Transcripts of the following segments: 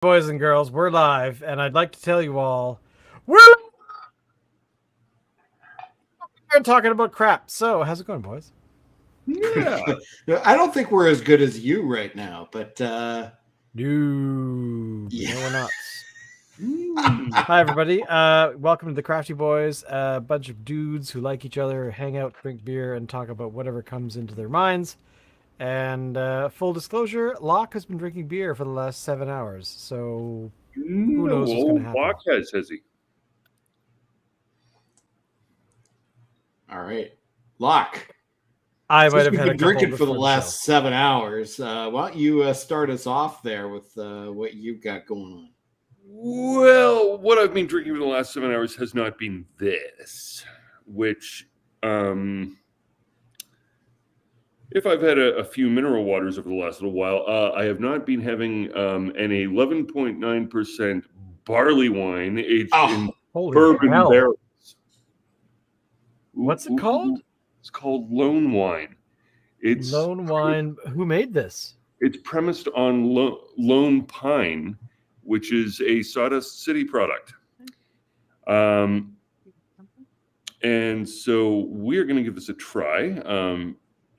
Boys and girls, we're live, and I'd like to tell you all we're talking about crap. So, how's it going, boys? Yeah. I don't think we're as good as you right now, but No, Yeah. no, we're not. Hi, everybody. Welcome to the Crafty Boys, a bunch of dudes who like each other, hang out, drink beer, and talk about whatever comes into their minds. And full disclosure, Locke has been drinking beer for the last 7 hours, so who knows what's going to happen. Locke has he? all right, Locke. I might Since have you've had a been couple drinking for the before last show. 7 hours, why don't you start us off there with what you've got going on? Well, what I've been drinking for the last 7 hours has not been this, which, if I've had a few mineral waters over the last little while, I have not been having an 11.9% barley wine aged in Holy bourbon hell. barrels. What's it called? It's called Lone Wine. It's Lone Wine. Who made this? It's premised on Lone Pine, which is a Sawdust City product. And so we're going to give this a try.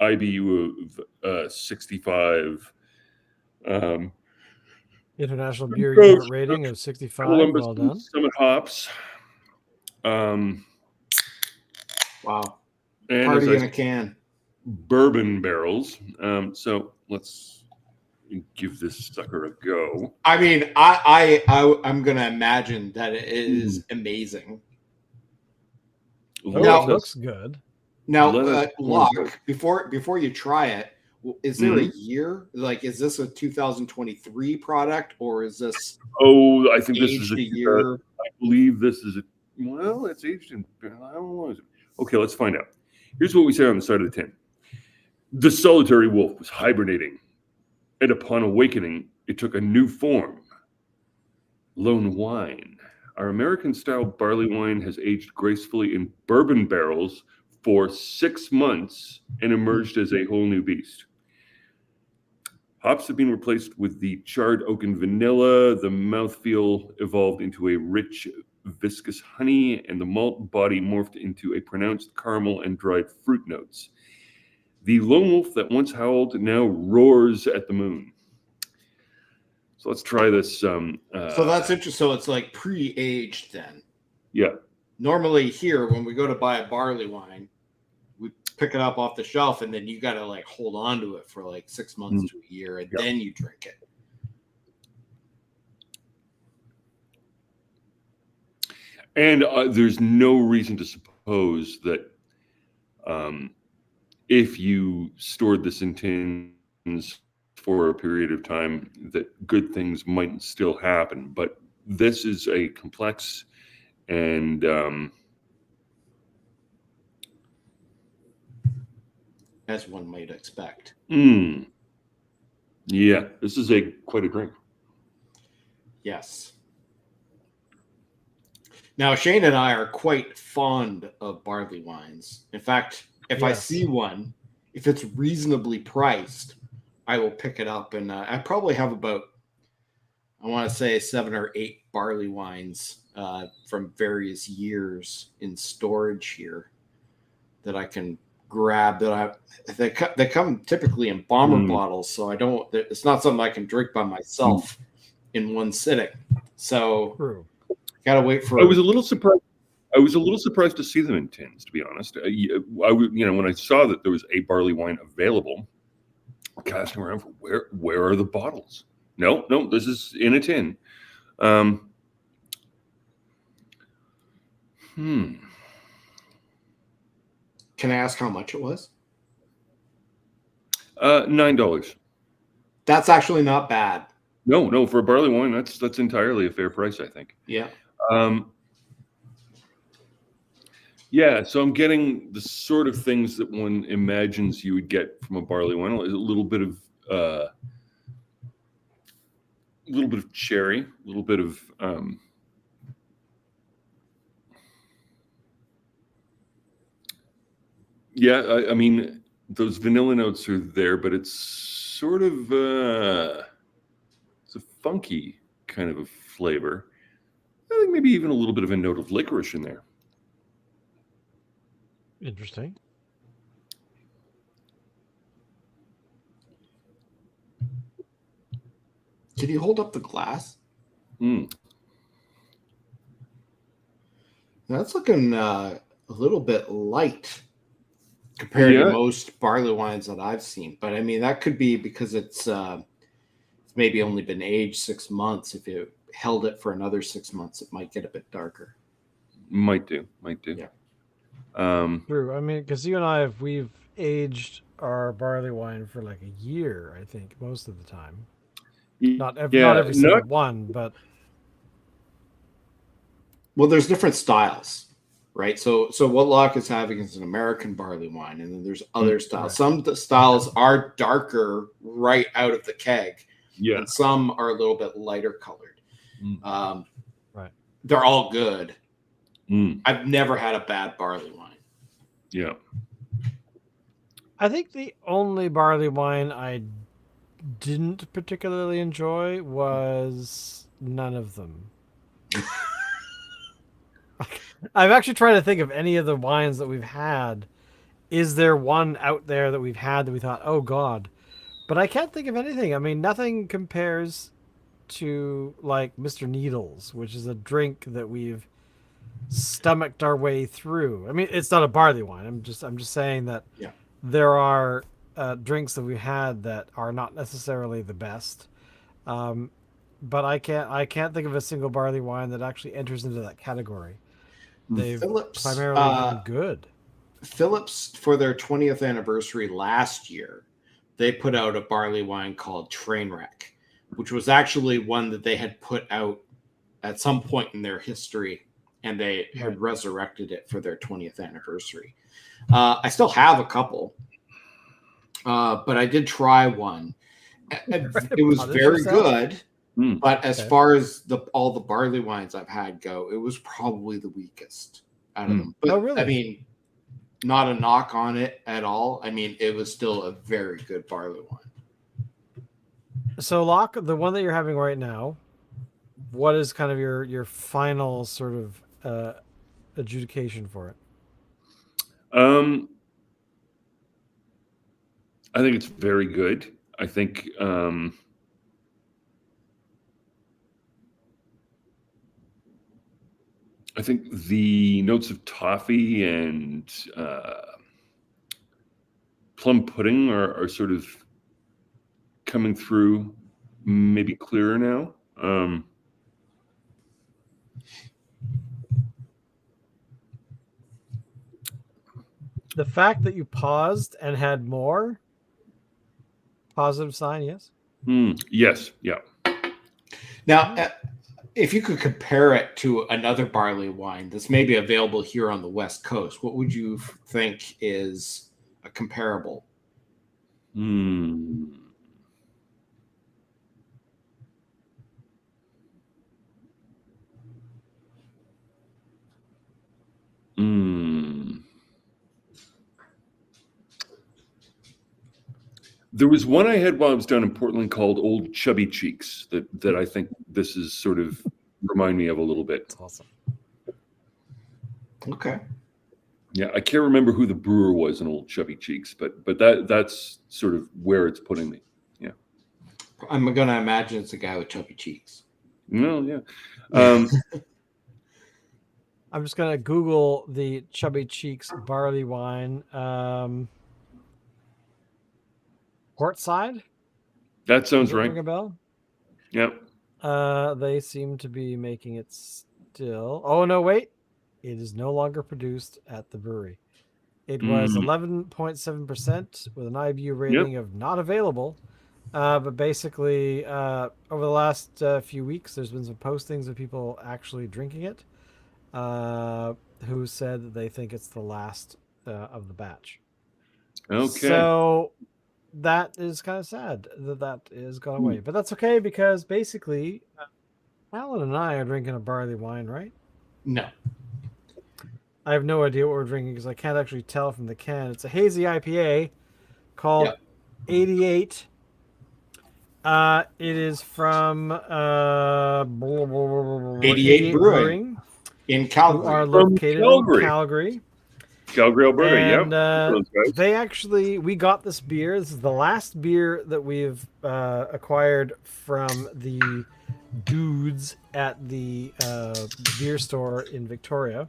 IBU of 65. International Beer Unit rating of 65. Columbus Well done. Summit hops. Wow, And party in a can. Bourbon barrels. So let's give this sucker a go. I mean, I'm gonna imagine that it is amazing. Now, it looks good. Now, Locke, before you try it, is there a year? Like, is this a 2023 product, or is this? Oh, I think this is a year. I believe this is a. Well, it's aged in. I don't know. Okay, let's find out. Here's what we say on the side of the tin. The solitary wolf was hibernating, and upon awakening, it took a new form. Lone Wine. Our American-style barley wine has aged gracefully in bourbon barrels for 6 months and emerged as a whole new beast. Hops have been replaced with the charred oak and vanilla. The mouthfeel evolved into a rich, viscous honey, and the malt body morphed into a pronounced caramel and dried fruit notes. The lone wolf that once howled now roars at the moon. So let's try this. So that's interesting. So it's like pre-aged then. Yeah. Normally here, when we go to buy a barley wine, we pick it up off the shelf, and then you got to like hold on to it for like 6 months to a year, and then you drink it. And there's no reason to suppose that if you stored this in tins for a period of time, that good things might still happen. But this is a complex and as one might expect. Yeah, this is quite a drink. Yes. Now, Shane and I are quite fond of barley wines. In fact, if I see one, if it's reasonably priced, I will pick it up. And I probably have about, I want to say 7 or 8 barley wines from various years in storage here that I can grab. They come typically in bomber bottles, so it's not something I can drink by myself in one sitting. So True. Gotta wait for. I was a little surprised. I was a little surprised to see them in tins, to be honest. When I saw that there was a barley wine available, casting around for where are the bottles? No, this is in a tin. Can I ask how much it was? $9. That's actually not bad. No, for a barley wine, that's entirely a fair price, I think. Yeah. Yeah, so I'm getting the sort of things that one imagines you would get from a barley wine. A little bit of cherry, a little bit of I mean, those vanilla notes are there, but it's sort of it's a funky kind of a flavor. I think maybe even a little bit of a note of licorice in there. Interesting. Can you hold up the glass? Mm. That's looking a little bit light compared to most barley wines that I've seen. But I mean, that could be because it's maybe only been aged 6 months. If you held it for another 6 months, it might get a bit darker. Might do. Yeah. True. I mean, because you and I we've aged our barley wine for like a year, I think, most of the time. Not every single one, but well, there's different styles, right? So what Locke is having is an American barley wine, and then there's other styles. Right. Some styles are darker right out of the keg, and some are a little bit lighter colored. Right. They're all good. I've never had a bad barley wine. Yeah. I think the only barley wine I didn't particularly enjoy was none of them. I've actually tried to think of any of the wines that we've had. Is there one out there that we've had that we thought, oh God? But I can't think of anything. I mean, nothing compares to like Mr. Needles, which is a drink that we've stomached our way through. I mean, it's not a barley wine. I'm just saying that there are drinks that we had that are not necessarily the best. But I can't think of a single barley wine that actually enters into that category. They've primarily been good. Phillips, for their 20th anniversary last year, they put out a barley wine called Trainwreck, which was actually one that they had put out at some point in their history, and they had resurrected it for their 20th anniversary. I still have a couple, but I did try one. It was very good. But as far as all the barley wines I've had go, it was probably the weakest out of them. But really? I mean, not a knock on it at all. I mean, it was still a very good barley wine. So, Locke, the one that you're having right now, what is kind of your final sort of adjudication for it? I think it's very good. I think the notes of toffee and plum pudding are sort of coming through, maybe clearer now. The fact that you paused and had more, positive sign, yes? Yes, yeah. Now, if you could compare it to another barley wine that's maybe available here on the West Coast, what would you think is a comparable? There was one I had while I was down in Portland called Old Chubby Cheeks that I think this is sort of remind me of a little bit. That's awesome. Okay. Yeah, I can't remember who the brewer was in Old Chubby Cheeks, but that's sort of where it's putting me. Yeah. I'm going to imagine it's a guy with chubby cheeks. Well, yeah. I'm just going to Google the Chubby Cheeks barley wine. Portside? That sounds right. Ring a bell? Yep. They seem to be making it still. Oh, no, wait. It is no longer produced at the brewery. It was 11.7% with an IBU rating of not available. But basically, over the last few weeks, there's been some postings of people actually drinking it who said that they think it's the last of the batch. Okay. So that is kind of sad that is gone away. But that's okay because basically, Alan and I are drinking a barley wine, right? No. I have no idea what we're drinking because I can't actually tell from the can. It's a hazy IPA called 88. It is from 88 Brewing in who Calgary. are From located Calgary. in Calgary. Calgary, Alberta. And Those guys. we got this beer. This is the last beer that we've acquired from the dudes at the beer store in Victoria.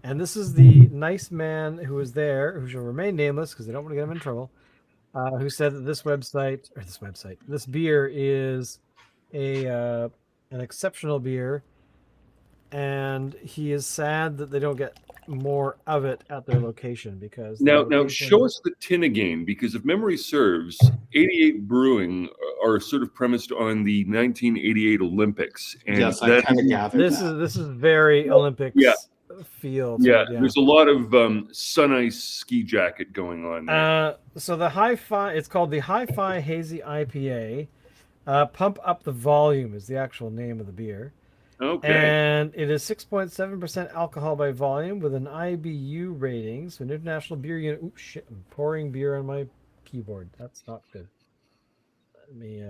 And this is the nice man who was there, who shall remain nameless because they don't want to get him in trouble, who said that this beer is an exceptional beer, and he is sad that they don't get more of it at their location because the Now location... show us the tin again, because if memory serves, 88 Brewing are sort of premised on the 1988 Olympics, and Yes, I kind of gathered this that. is Yeah. very Olympics feel. Yeah, It, yeah. there's a lot of sun ice ski jacket going on there. So the Hi-Fi, it's called the Hi-Fi Hazy IPA. Pump Up the Volume is the actual name of the beer. Okay. And it is 6.7% alcohol by volume with an IBU rating, so an international beer unit. Oops, shit! I'm pouring beer on my keyboard. That's not good. Let me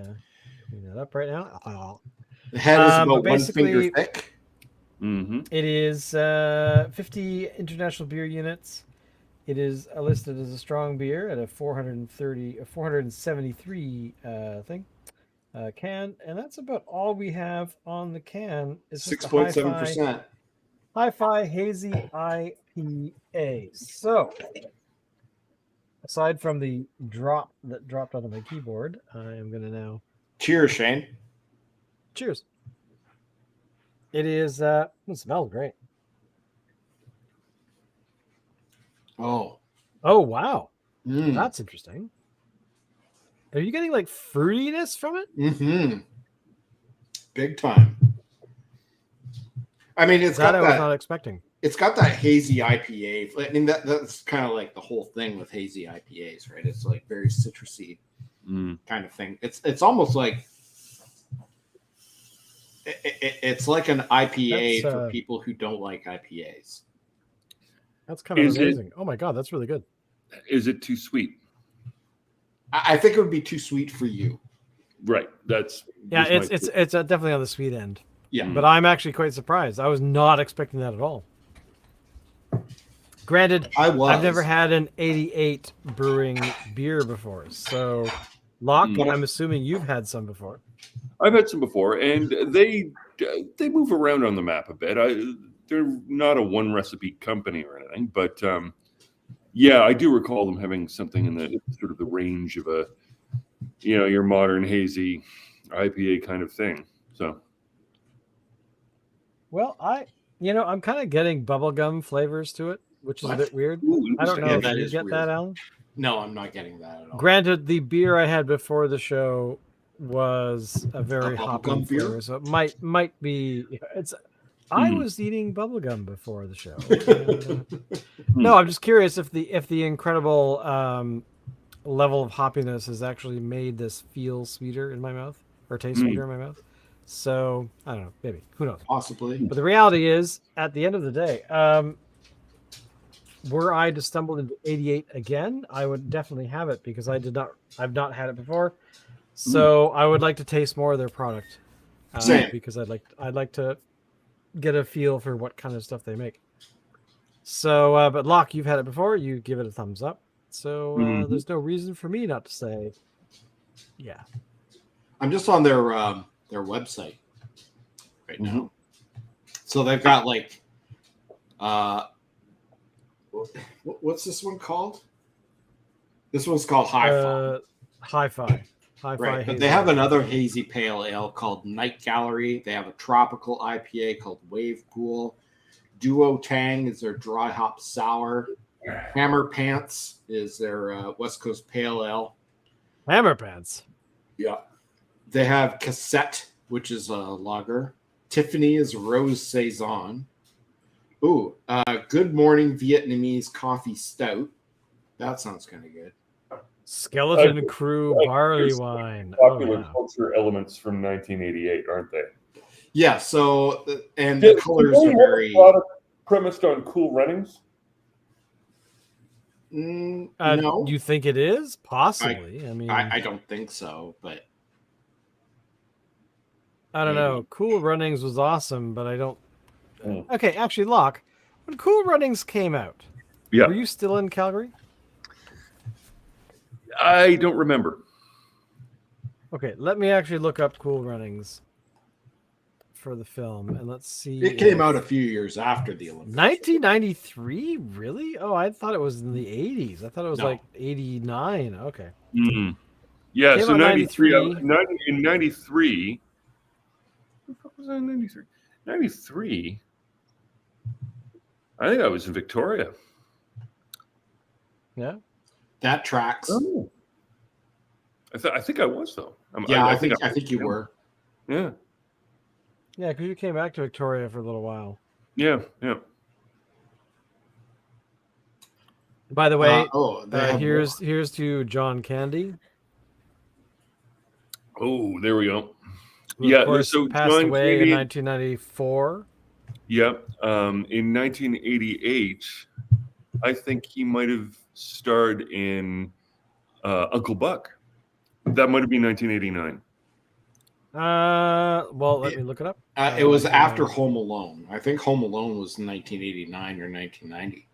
clean that up right now. The head is about one basically, finger thick. Mm-hmm. It is 50 international beer units. It is listed as a strong beer at a 473 thing. Can, and that's about all we have on the can. It's 6.7%. Hi-Fi Hazy IPA. So, aside from the drop that dropped onto my keyboard, I am going to now... Cheers, Shane. Cheers. It is, it smells great. Oh, wow. Mm. That's interesting. Are you getting like fruitiness from it? Mm-hmm. Big time. I mean, it's got I was not expecting. It's got that hazy IPA. I mean, that's kind of like the whole thing with hazy IPAs, right? It's like very citrusy kind of thing. It's almost like it's like an IPA for people who don't like IPAs. That's kind of amazing. Oh my god, that's really good. Is it too sweet? I think it would be too sweet for you. Right. That's it's definitely on the sweet end. Yeah. But I'm actually quite surprised. I was not expecting that at all. Granted, I've never had an 88 Brewing beer before. So, Locke, I'm assuming you've had some before. I've had some before, and they move around on the map a bit. They're not a one recipe company or anything, but yeah, I do recall them having something in the sort of the range of a, your modern hazy IPA kind of thing. So, well, I'm kind of getting bubblegum flavors to it, which is a bit weird. Ooh, I don't know if you get that, Alan. No, I'm not getting that at all. Granted, the beer I had before the show was a very hoppy flavor, so it might be. I was eating bubblegum before the show. No, I'm just curious if the incredible level of hoppiness has actually made this feel sweeter in my mouth or taste sweeter in my mouth. So I don't know, maybe, who knows? Possibly. But the reality is, at the end of the day, were I to stumble into 88 again, I would definitely have it because I've not had it before. So I would like to taste more of their product. Same. Because I'd like to get a feel for what kind of stuff they make. So, but Locke, you've had it before. You give it a thumbs up. So there's no reason for me not to say, yeah. I'm just on their website right now. So they've got like, what's this one called? This one's called Hi-Fi. Hi-Fi. Right, but they have another hazy pale ale called Night Gallery. They have a tropical IPA called Wave Pool. Duo Tang is their dry hop sour. Hammer Pants is their West Coast pale ale. Hammer Pants. Yeah. They have Cassette, which is a lager. Tiffany is Rose Saison. Ooh, Good Morning Vietnamese Coffee Stout. That sounds kind of good. Skeleton Crew barley wine. Popular culture elements from 1988, aren't they? Yeah. So, and the colors are very premised on Cool Runnings. No. You think it is? Possibly. I mean, I don't think so, but I don't Maybe. know. Cool Runnings was awesome, but I don't. Oh. Okay, actually, Locke, when Cool Runnings came out, Yeah, were you still in Calgary? I don't remember. Okay, let me actually look up Cool Runnings for the film, and let's see. It came out a few years after the Olympics. 1993? Really? Oh, I thought it was in the 80s. I thought it was No. like 89. Okay. Mm. Yeah, Came so out 93. 93. In 93. What the fuck was I in 93? 93. I think I was in Victoria. Yeah. That tracks. Oh. I think I was though. I think you were. Yeah. Yeah, because you came back to Victoria for a little while. Yeah. Yeah. By the way, here's to John Candy. Oh, there we go. Who, of course, so passed John away Candy, in 1994. Yep. In 1988, I think he might have starred in Uncle Buck. That might have been 1989. Well, let me look it up. It was after Home Alone. I think Home Alone was 1989 or 1990.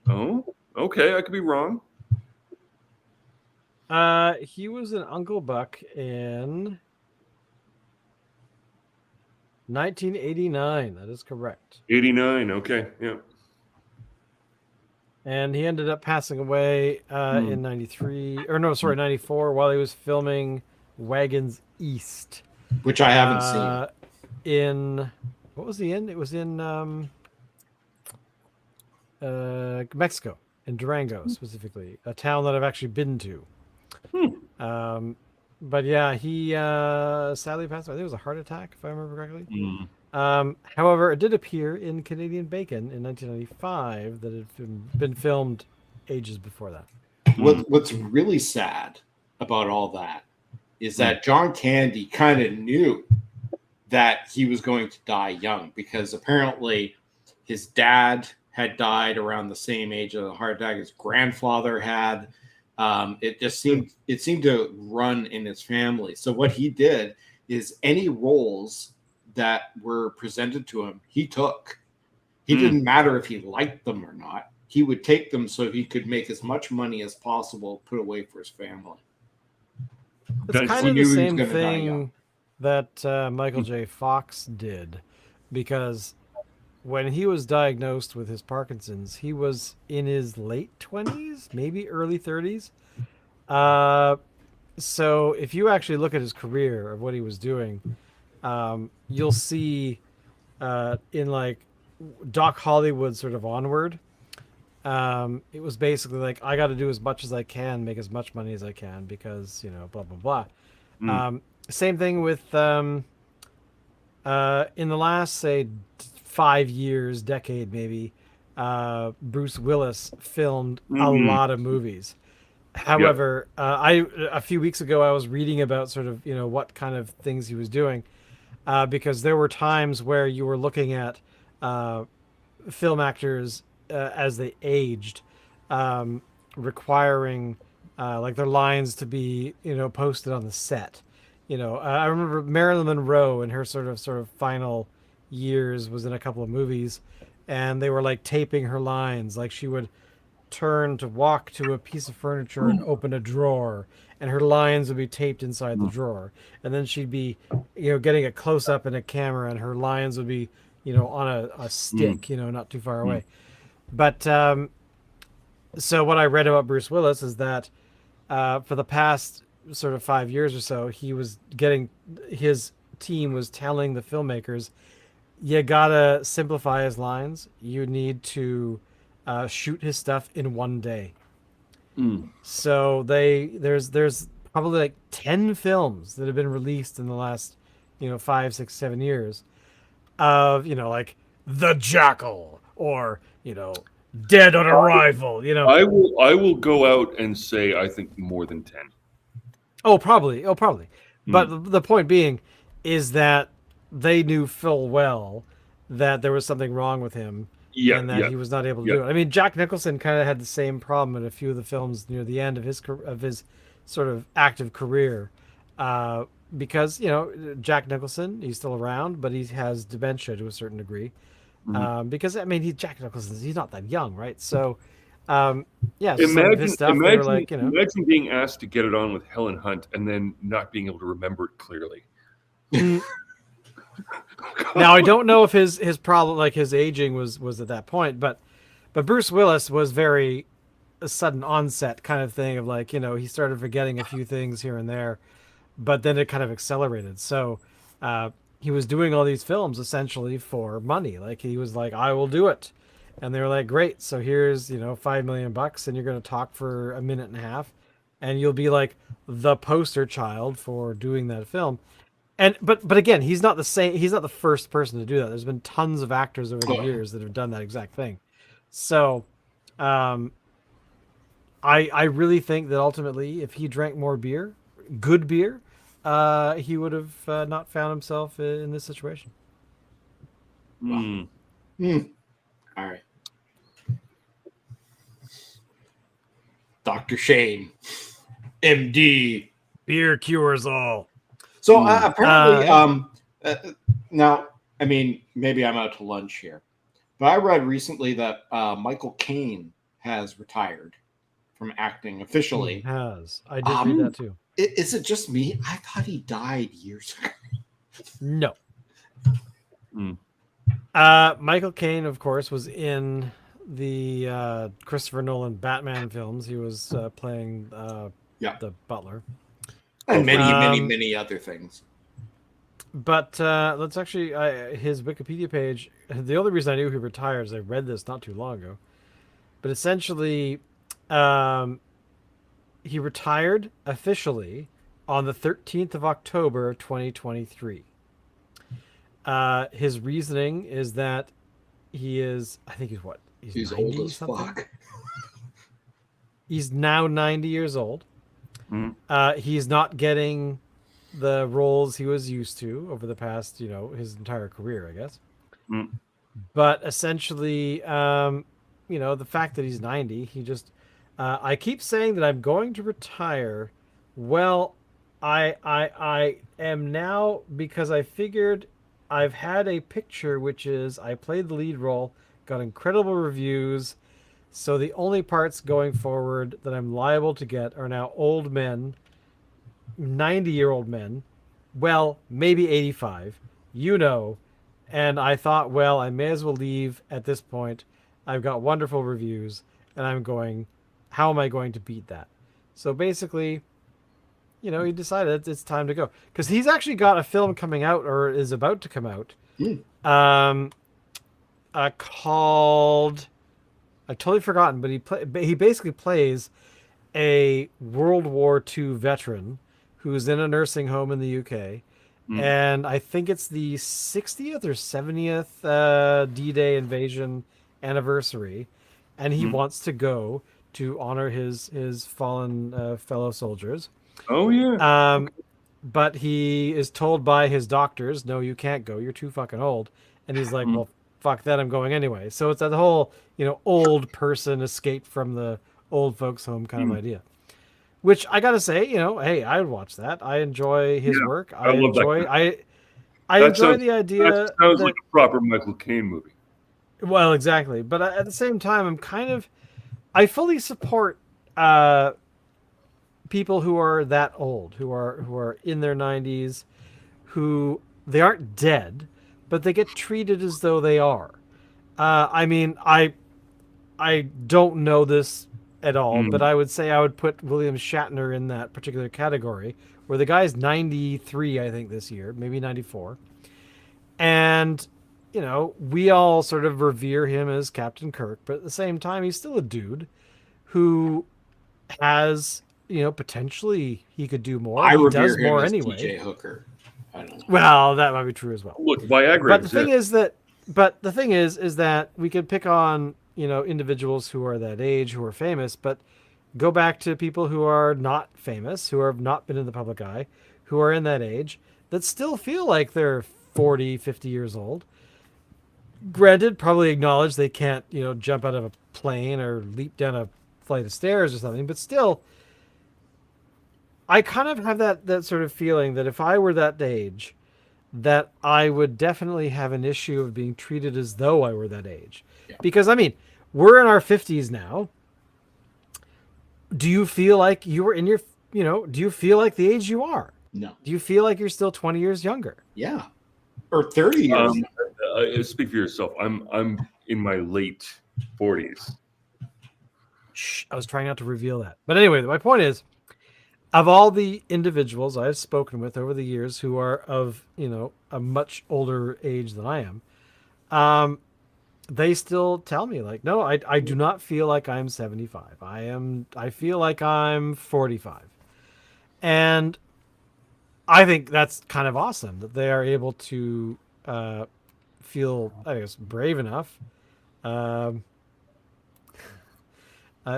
Oh, okay. I could be wrong. He was an Uncle Buck in 1989. That is correct. 89. Okay. Yeah. And he ended up passing away in 94 while he was filming Wagons East. Which I haven't seen. In, what was he in? It was in Mexico, in Durango specifically, a town that I've actually been to. But yeah, he sadly passed away. I think it was a heart attack, if I remember correctly. However, it did appear in Canadian Bacon in 1995 that had been filmed ages before that. What's really sad about all that is that John Candy kind of knew that he was going to die young, because apparently his dad had died around the same age of a heart attack his grandfather had. It seemed to run in his family. So what he did is any roles that were presented to him, he took. He didn't matter if he liked them or not. He would take them so he could make as much money as possible, put away for his family. It's kind of the same thing that Michael J. Fox did, because when he was diagnosed with his Parkinson's, he was in his late 20s, maybe early 30s. So if you actually look at his career of what he was doing, you'll see in like Doc Hollywood sort of onward, it was basically like, I got to do as much as I can, make as much money as I can, because, blah, blah, blah. Same thing with in the last, say, 5 years, decade maybe, Bruce Willis filmed a lot of movies. However, a few weeks ago I was reading about sort of what kind of things he was doing, because there were times where you were looking at film actors as they aged, requiring like their lines to be posted on the set. I remember Marilyn Monroe in her sort of final years was in a couple of movies, and they were like taping her lines. Like she would turn to walk to a piece of furniture and open a drawer, and her lines would be taped inside the drawer, and then she'd be getting a close-up in a camera, and her lines would be on a stick, not too far away. But so what I read about Bruce Willis is that for the past sort of 5 years or so, his team was telling the filmmakers, you gotta simplify his lines. You need to shoot his stuff in one day. So there's probably like 10 films that have been released in the last 5, 6, 7 years of like The Jackal or Dead on Arrival. I will go out and say I think more than 10. Oh, probably. But the point being is that they knew full well that there was something wrong with him, and that he was not able to do it. I mean, Jack Nicholson kind of had the same problem in a few of the films near the end of his sort of active career, because Jack Nicholson, he's still around, but he has dementia to a certain degree. Because I mean, he's Jack Nicholson. He's not that young, right? So, yeah, so some of his stuff, they were like, Imagine being asked to get it on with Helen Hunt and then not being able to remember it clearly. Now I don't know if his problem, like his aging, was at that point, but Bruce Willis was very a sudden onset kind of thing of like, he started forgetting a few things here and there, but then it kind of accelerated. So he was doing all these films essentially for money. Like he was like, I will do it. And they were like, great. So here's, $5 million and you're going to talk for a minute and a half and you'll be like the poster child for doing that film. And but again, he's not the same. He's not the first person to do that. There's been tons of actors over the years that have done that exact thing. So, I really think that ultimately, if he drank more beer, good beer, he would have not found himself in this situation. Wow. All right. Dr. Shane, MD. Beer cures all. So apparently, now, I mean, maybe I'm out to lunch here, but I read recently that Michael Caine has retired from acting officially. He has. I did read that too. Is it just me? I thought he died years ago. No. Michael Caine, of course, was in the Christopher Nolan Batman films. He was playing the butler. And many other things. But let's actually, his Wikipedia page, the only reason I knew he retired is I read this not too long ago. But essentially, he retired officially on the 13th of October, 2023. His reasoning is that he is, I think he's what? He's old as fuck. He's now 90 years old. He's not getting the roles he was used to over the past, his entire career, I guess. But essentially, the fact that he's 90, he just, I keep saying that I'm going to retire. Well, I am now, because I figured I've had a picture, which is I played the lead role, got incredible reviews. So the only parts going forward that I'm liable to get are now old men, 90-year-old men, well, maybe 85, and I thought, well, I may as well leave at this point. I've got wonderful reviews, and I'm going, how am I going to beat that? So basically, he decided it's time to go. Because he's actually got a film coming out, or is about to come out, called... I've totally forgotten, but he basically plays a World War II veteran who's in a nursing home in the UK. And I think it's the 60th or 70th D-Day invasion anniversary. And he wants to go to honor his fallen fellow soldiers. Oh, yeah. But he is told by his doctors, no, you can't go. You're too fucking old. And he's like, well, fuck that, I'm going anyway. So it's that whole, old person escaped from the old folks home kind of idea. Which I gotta say, hey, I would watch that. I enjoy his work. I enjoy the idea. That sounds like a proper Michael Caine movie. Well, exactly. But at the same time, I fully support people who are that old, who are in their 90s, who they aren't dead, but they get treated as though they are. I mean, I don't know this at all, but I would say I would put William Shatner in that particular category, where the guy's 93, I think, this year, maybe 94. And, we all sort of revere him as Captain Kirk, but at the same time, he's still a dude who has, potentially he could do more. I he does him more as anyway. TJ Hooker. I don't know. Well, that might be true as well. Look, Viagra. But the thing is that we can pick on, individuals who are that age, who are famous, but go back to people who are not famous, who have not been in the public eye, who are in that age, that still feel like they're 40, 50 years old. Granted, probably acknowledge they can't, jump out of a plane or leap down a flight of stairs or something, but still, I kind of have that sort of feeling that if I were that age, that I would definitely have an issue of being treated as though I were that age. Yeah. Because I mean, we're in our 50s now. Do you feel like you were in your, do you feel like the age you are? No. Do you feel like you're still 20 years younger? Yeah. Or 30 years. Speak for yourself. I'm in my late 40s. Shh, I was trying not to reveal that. But anyway, my point is, of all the individuals I've spoken with over the years who are of, a much older age than I am, they still tell me like, no, I do not feel like I'm 75. I feel like I'm 45. And I think that's kind of awesome that they are able to feel, I guess, brave enough.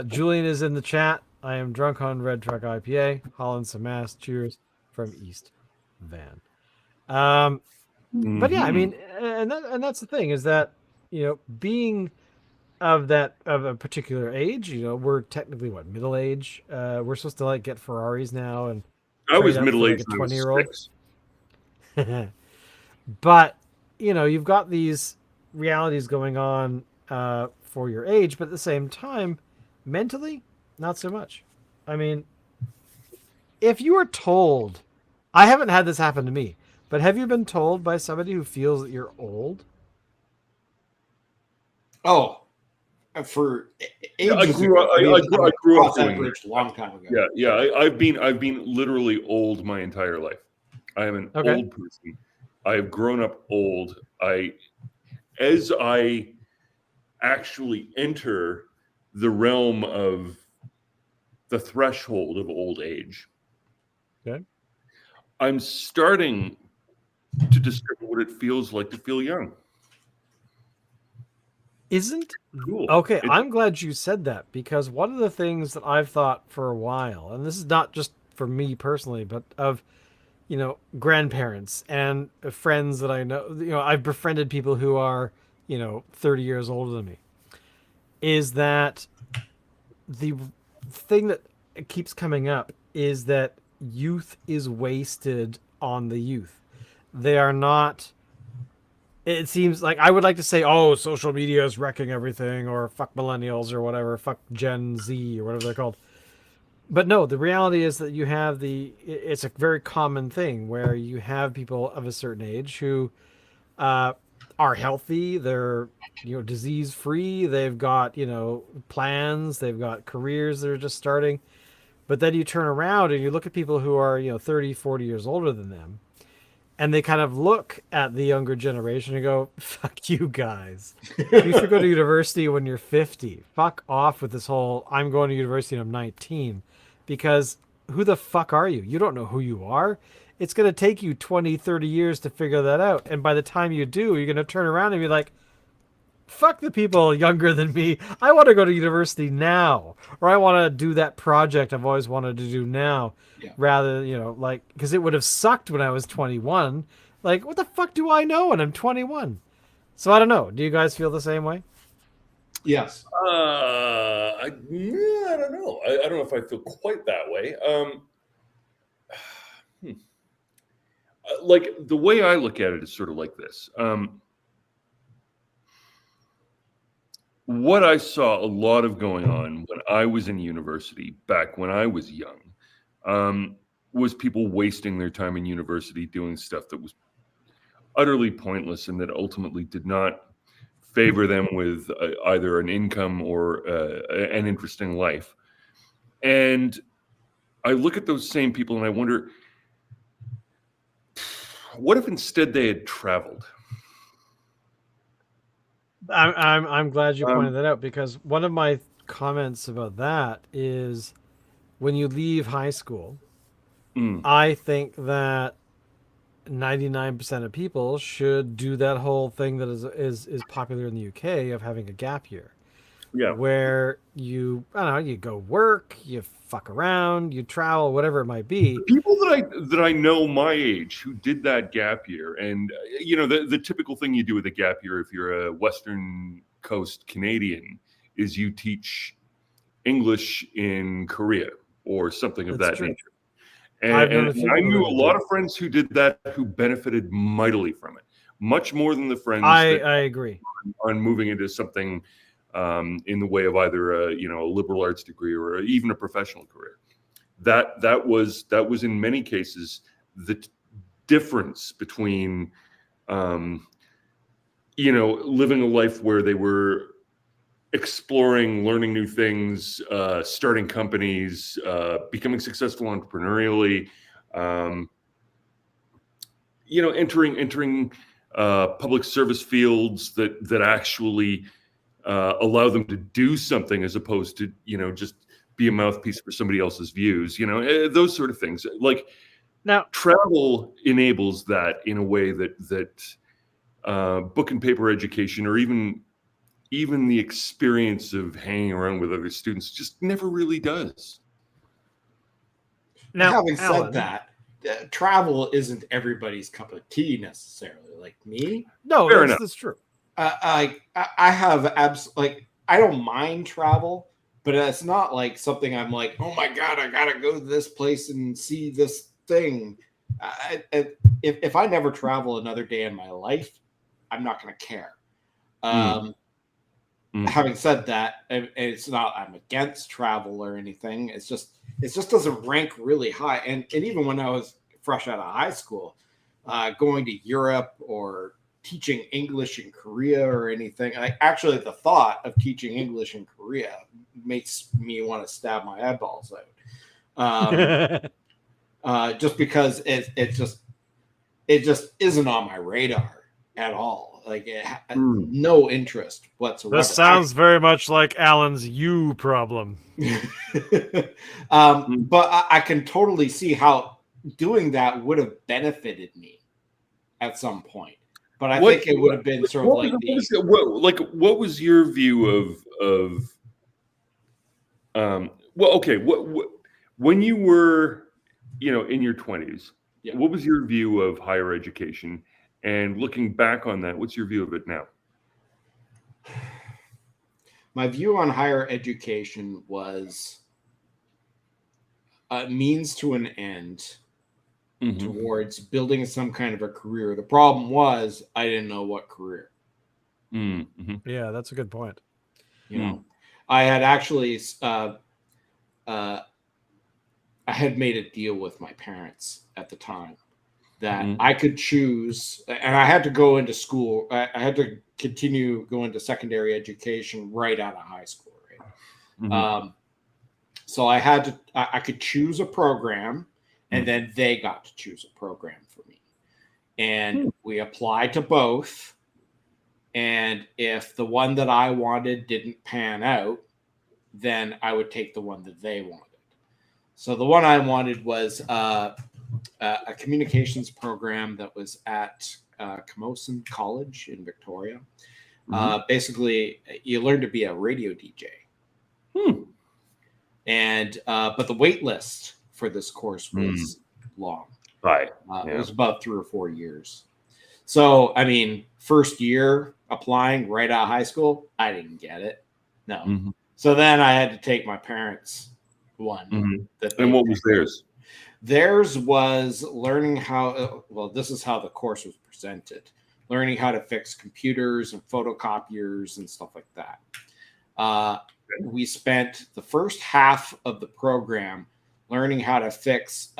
Julian is in the chat. I am drunk on Red Truck IPA. Holland some ass. Cheers from East Van. But yeah, I mean, and that's the thing is that, being of a particular age, we're technically what, middle age. We're supposed to like get Ferraris now, and I was trade up for, middle like, aged a when I was 20-year-old. 6. But you've got these realities going on for your age, but at the same time, mentally, not so much. I mean, if you were told, I haven't had this happen to me, but have you been told by somebody who feels that you're old? Oh, for Yeah, I ages grew ago. up. I grew up crossed that doing bridge a long time ago. Yeah. I've been literally old my entire life. I am an Okay. old person. I have grown up old. As I actually enter the realm of the threshold of old age, Okay. I'm starting to discover what it feels like to feel young. Isn't Cool. okay. I'm glad you said that, because one of the things that I've thought for a while, and this is not just for me personally, but of grandparents and friends that I know, I've befriended people who are 30 years older than me, is that the thing that keeps coming up is that youth is wasted on the youth. They are not. It seems like I would like to say, oh, social media is wrecking everything, or fuck millennials, or whatever, fuck Gen Z, or whatever they're called. But no, the reality is that it's a very common thing where you have people of a certain age who are healthy, they're disease free, they've got plans, they've got careers that are just starting. But then you turn around and you look at people who are 30, 40 years older than them, and they kind of look at the younger generation and go, fuck you guys. You should go to university when you're 50. Fuck off with this whole, I'm going to university and I'm 19. Because who the fuck are you? You don't know who you are. It's going to take you 20, 30 years to figure that out. And by the time you do, you're going to turn around and be like, fuck the people younger than me. I want to go to university now. Or I want to do that project I've always wanted to do now. Yeah. Rather, because it would have sucked when I was 21. Like, what the fuck do I know when I'm 21? So I don't know. Do you guys feel the same way? Yes. I don't know. I don't know if I feel quite that way. Like, the way I look at it is sort of like this. What I saw a lot of going on when I was in university, back when I was young, was people wasting their time in university doing stuff that was utterly pointless and that ultimately did not favor them with either an income or an interesting life. And I look at those same people and I wonder, what if instead they had traveled? I'm glad you pointed that out, because one of my comments about that is when you leave high school, I think that 99% of people should do that whole thing that is popular in the UK of having a gap year. Yeah. Where you go work, you fuck around, you travel, whatever it might be. The people that I know my age who did that gap year, and the typical thing you do with a gap year if you're a Western Coast Canadian is you teach English in Korea or something of that nature. I've known a And few I people knew that a did lot that. of friends who did that, who benefited mightily from it, much more than the friends I agree. on moving into something in the way of either a liberal arts degree or even a professional career. That was in many cases the difference between living a life where they were exploring, learning new things, starting companies, becoming successful entrepreneurially, entering public service fields that actually allow them to do something as opposed to just be a mouthpiece for somebody else's views. Those sort of things. Like Now, travel enables that in a way that book and paper education, or even the experience of hanging around with other students, just never really does. Having said Alan, that, travel isn't everybody's cup of tea necessarily. Like me, no, Fair enough. that's true. I have I don't mind travel, but it's not like something I'm like, oh my god, I gotta go to this place and see this thing. If I never travel another day in my life, I'm not gonna care. Having said that, it's not I'm against travel or anything. It just doesn't rank really high. And even when I was fresh out of high school, going to Europe or teaching English in Korea or anything, actually the thought of teaching English in Korea makes me want to stab my eyeballs out. Just because it just isn't on my radar at all. Like no interest whatsoever. This sounds very much like Alan's you problem. But I can totally see how doing that would have benefited me at some point. But I think it would have been sort of like what was your view of when you were in your 20s, what was your view of higher education? And looking back on that, what's your view of it now? My view on higher education was a means to an end towards building some kind of a career. The problem was I didn't know what career. Yeah, that's a good point. I had actually I had made a deal with my parents at the time that I could choose, and I had to go into school. I had to continue going to secondary education right out of high school. Right. So I could choose a program, and then they got to choose a program for me. And we applied to both. And if the one that I wanted didn't pan out, then I would take the one that they wanted. So the one I wanted was a communications program that was at Camosun College in Victoria. Basically, you learn to be a radio DJ. And but the wait list for this course was long. Right. It was about 3 or 4 years. So, I mean, first year applying right out of high school, I didn't get it. No. So then I had to take my parents' one. And what was theirs? Theirs was learning how, this is how the course was presented. Learning how to fix computers and photocopiers and stuff like that. We spent the first half of the program learning how to fix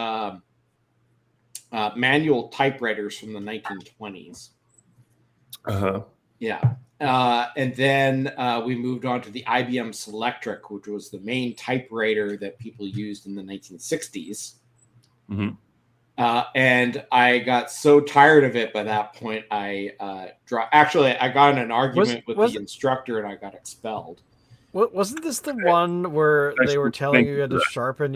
manual typewriters from the 1920s. Yeah. And then we moved on to the IBM Selectric, which was the main typewriter that people used in the 1960s. And I got so tired of it by that point, I dropped. Actually, I got in an argument with the instructor and I got expelled. Wasn't this the one where they were telling you had to sharpen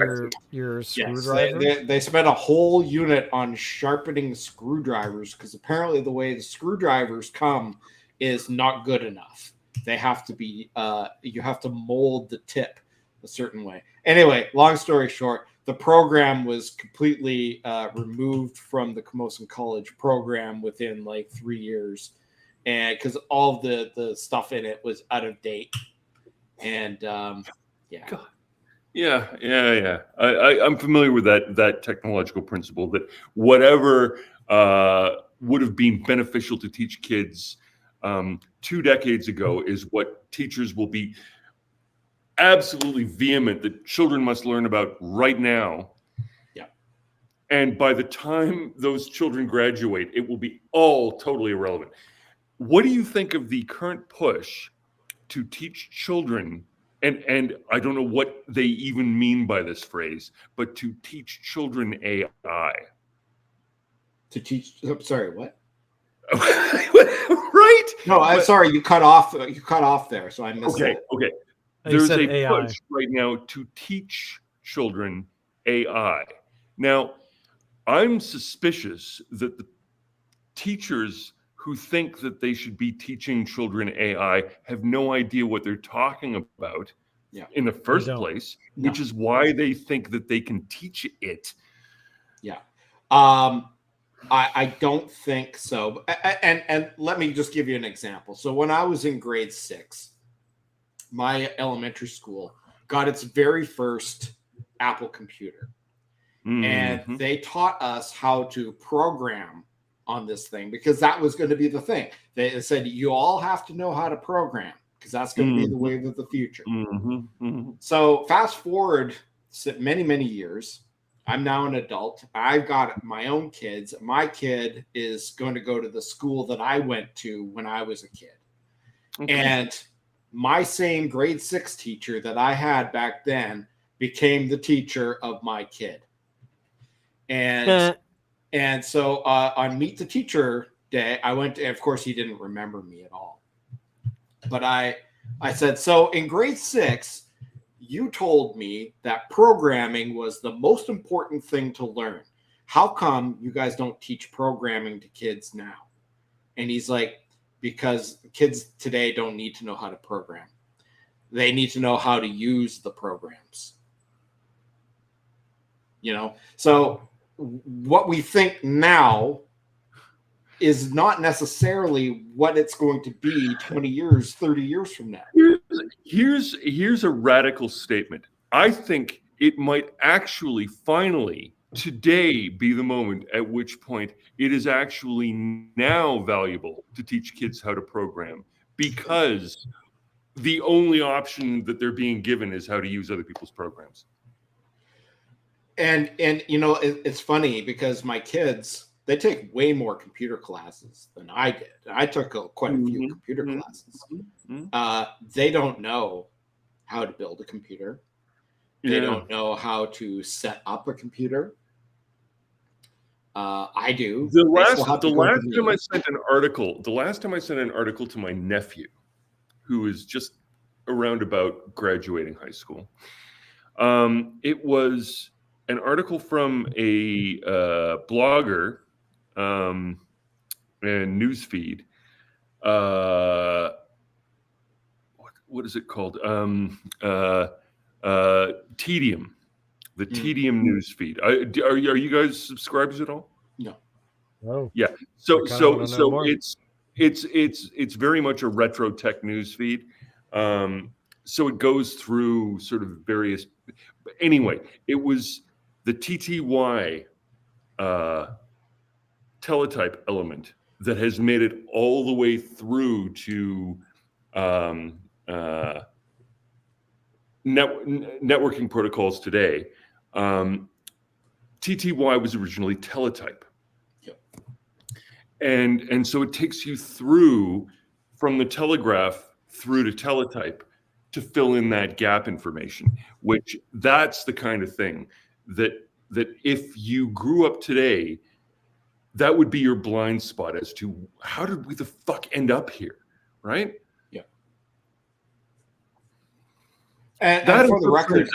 your screwdriver? Yes, they spent a whole unit on sharpening screwdrivers because apparently the way the screwdrivers come is not good enough. They have to be, you have to mold the tip a certain way. Anyway, long story short, the program was completely removed from the Camosun College program within like 3 years, and because all of the stuff in it was out of date. And God. Yeah. I'm familiar with that technological principle that whatever would have been beneficial to teach kids 2 decades ago is what teachers will be absolutely vehement that children must learn about right now. Yeah. And by the time those children graduate, it will be all totally irrelevant. What do you think of the current push to teach children, and I don't know what they even mean by this phrase, but to teach children AI? To teach. Sorry, what? Right? No, I'm sorry. You cut off. You cut off there, so I missed Okay. that. Okay. You There's said a AI. push right now to teach children AI. Now, I'm suspicious that the teachers who think that they should be teaching children AI have no idea what they're talking about in the first place, which is why they think that they can teach it. Yeah. I don't think so. And let me just give you an example. So when I was in grade 6, my elementary school got its very first Apple computer. And they taught us how to program on this thing because that was going to be the thing. They said, you all have to know how to program because that's going to be the wave of the future. So fast forward many, many years. I'm now an adult. I've got my own kids. My kid is going to go to the school that I went to when I was a kid. Okay. And my same grade 6 teacher that I had back then became the teacher of my kid. And so on Meet the Teacher Day, I went to, of course, he didn't remember me at all. But I said, so in grade 6, you told me that programming was the most important thing to learn. How come you guys don't teach programming to kids now? And he's like, because kids today don't need to know how to program. They need to know how to use the programs. So what we think now is not necessarily what it's going to be 20 years, 30 years from now. Here's a radical statement. I think it might actually finally today be the moment at which point it is actually now valuable to teach kids how to program, because the only option that they're being given is how to use other people's programs. And it's funny because my kids, they take way more computer classes than I did. I took quite a few computer classes. They don't know how to build a computer. They don't know how to set up a computer. I do. The last time I sent an article to my nephew, who is just around about graduating high school, it was an article from a blogger and newsfeed. What is it called? Tedium, the Tedium newsfeed. Are you guys subscribers at all? No. Oh. Yeah. So it's very much a retro tech newsfeed. So it goes through sort of various. Anyway, it was the TTY teletype element that has made it all the way through to networking protocols today. TTY was originally teletype. Yep. And so it takes you through from the telegraph through to teletype to fill in that gap information, which that's the kind of thing that if you grew up today, that would be your blind spot as to how did we the fuck end up here, right? Yeah. And for the record,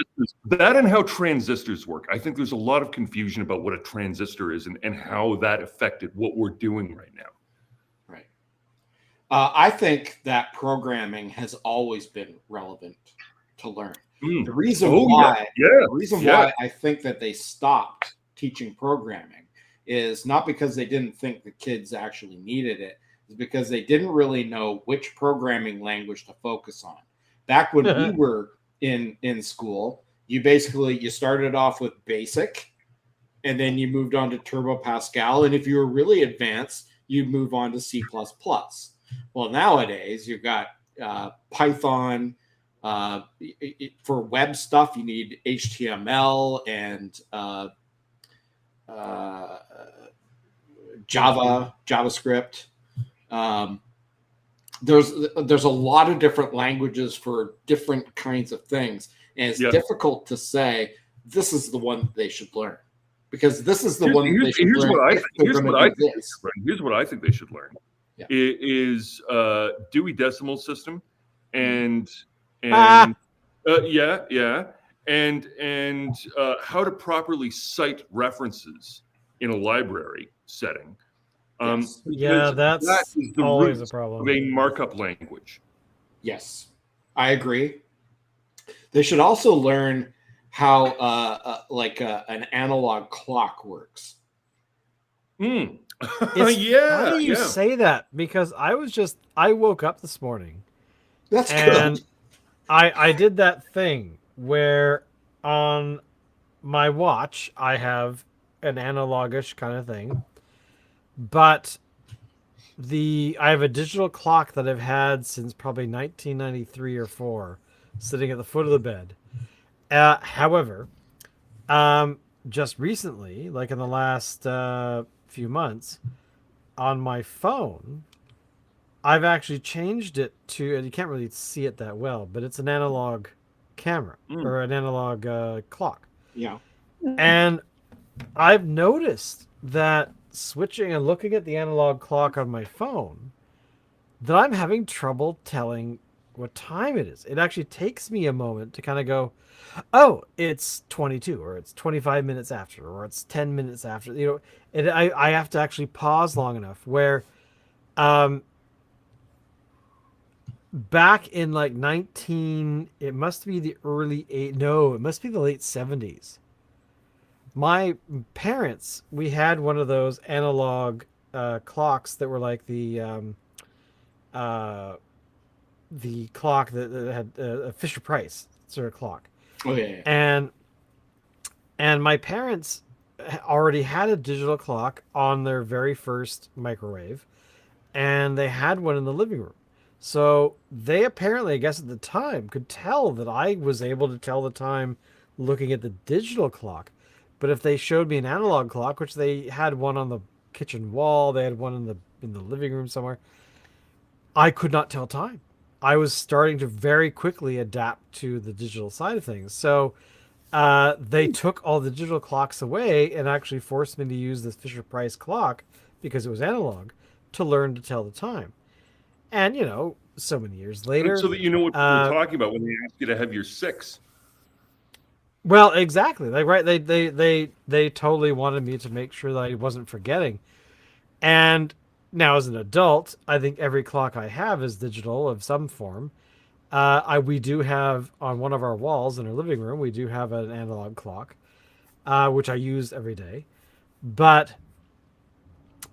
that and how transistors work. I think there's a lot of confusion about what a transistor is and how that affected what we're doing right now. Right. I think that programming has always been relevant to learn. The reason why I think that they stopped teaching programming is not because they didn't think the kids actually needed it. It's because they didn't really know which programming language to focus on. Back when we were in school, you started off with basic, and then you moved on to Turbo Pascal, and if you were really advanced, you'd move on to C++. Well, nowadays you've got Python. For web stuff, you need HTML and JavaScript. There's a lot of different languages for different kinds of things, and it's difficult to say this is the one that they should learn, because this is the one that they should learn. Here's what I think they should learn. Yeah. Is Dewey Decimal System, and how to properly cite references in a library setting. That's that is the always a problem. Of a markup language. Yes, I agree. They should also learn how an analog clock works. Funny you say that, because I woke up this morning. That's good. I did that thing where on my watch I have an analogish kind of thing, but I have a digital clock that I've had since probably 1993 or 4, sitting at the foot of the bed. However, just recently, like in the last few months, on my phone, I've actually changed it to, and you can't really see it that well, but it's an analog camera or an analog clock. Yeah. And I've noticed that switching and looking at the analog clock on my phone, that I'm having trouble telling what time it is. It actually takes me a moment to kind of go, oh, it's 22, or it's 25 minutes after, or it's 10 minutes after. I have to actually pause long enough where back in like it must be the it must be the late 70s. My parents, we had one of those analog clocks that were like the clock that had a Fisher Price sort of clock. Oh yeah. And my parents already had a digital clock on their very first microwave, and they had one in the living room. So they apparently, I guess at the time, could tell that I was able to tell the time looking at the digital clock. But if they showed me an analog clock, which they had one on the kitchen wall, they had one in the living room somewhere, I could not tell time. I was starting to very quickly adapt to the digital side of things. So they took all the digital clocks away and actually forced me to use this Fisher Price clock, because it was analog, to learn to tell the time. And, so many years later... So that you know what we're talking about when they ask you to have your 6. Well, exactly. Like, right, they totally wanted me to make sure that I wasn't forgetting. And now as an adult, I think every clock I have is digital of some form. We do have, on one of our walls in our living room, we do have an analog clock, which I use every day. But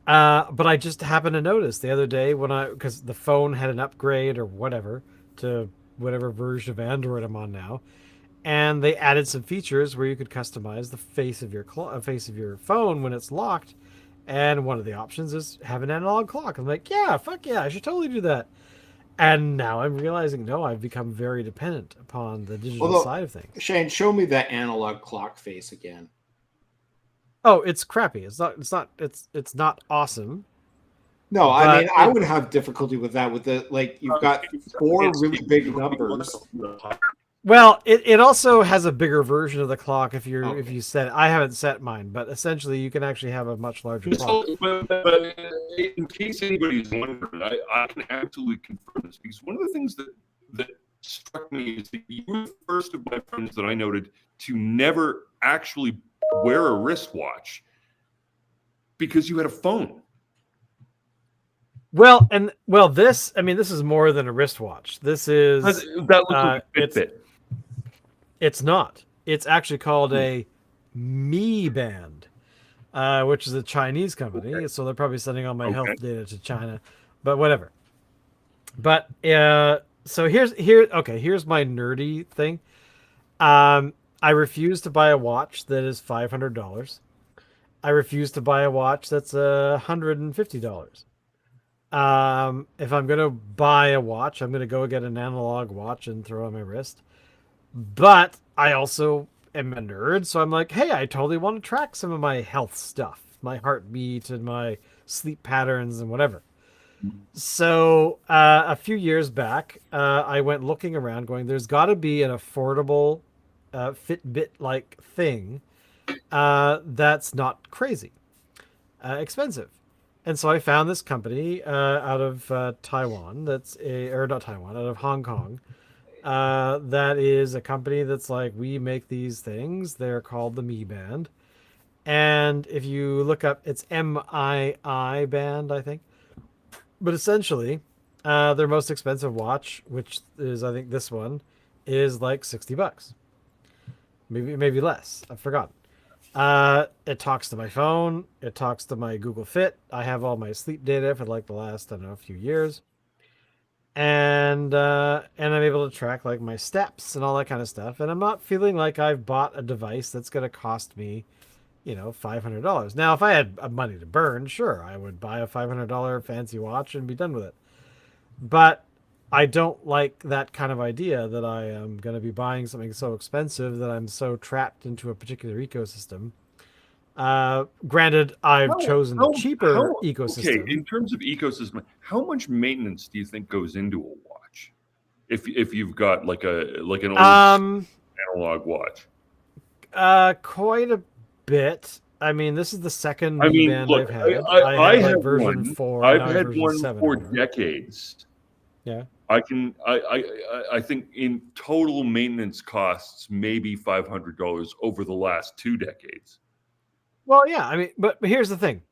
I just happened to notice the other day because the phone had an upgrade or whatever to whatever version of Android I'm on now, and they added some features where you could customize the face of your phone when it's locked, and one of the options is have an analog clock. I'm like, yeah, fuck yeah, I should totally do that. And now I'm realizing, no, I've become very dependent upon the digital side of things. Shane, show me that analog clock face again. Oh, it's crappy. It's not awesome. No, I mean, I would have difficulty with that. You've got 4 really big numbers. Well, it also has a bigger version of the clock if you set it. I haven't set mine, but essentially you can actually have a much larger clock. But in case anybody's wondering, I can absolutely confirm this, because one of the things that struck me is that you were the first of my friends that I noted to never actually wear a wristwatch because you had a phone. Well, this is more than a wristwatch. This is that looks like a Fitbit. It's not. It's actually called a Mi Band, which is a Chinese company. Okay. So they're probably sending all my health data to China, but whatever. But so here's my nerdy thing. I I refuse to buy a watch that is $500. I refuse to buy a watch that's $150. If I'm gonna buy a watch, I'm gonna go get an analog watch and throw it on my wrist. But I also am a nerd, so I'm like, hey, I totally want to track some of my health stuff, my heartbeat and my sleep patterns and whatever. So a few years back, I went looking around, going, "There's got to be an affordable Fitbit-like thing that's not crazy expensive." And so I found this company out of Taiwan. Or not Taiwan, out of Hong Kong. That is a company that's like, we make these things. They're called the Mi Band. And if you look up, it's MII Band, I think. But essentially, their most expensive watch, which is, I think, this one, is like $60. Maybe less. I've forgotten. It talks to my phone. It talks to my Google Fit. I have all my sleep data for like the last, I don't know, a few years. And I'm able to track like my steps and all that kind of stuff. And I'm not feeling like I've bought a device that's going to cost me, $500. Now, if I had money to burn, sure, I would buy a $500 fancy watch and be done with it. But I don't like that kind of idea that I am going to be buying something so expensive that I'm so trapped into a particular ecosystem. Granted, I've chosen the cheaper ecosystem. Okay, in terms of ecosystem, how much maintenance do you think goes into a watch? If you've got like an old analog watch, quite a bit. I mean, this is the second I mean, band look, I've had. I had have version one. 4. I've now had version one 7 for or whatever. decades. Yeah. I think in total maintenance costs maybe $500 over the last 2 decades. Well, yeah. I mean, but here's the thing.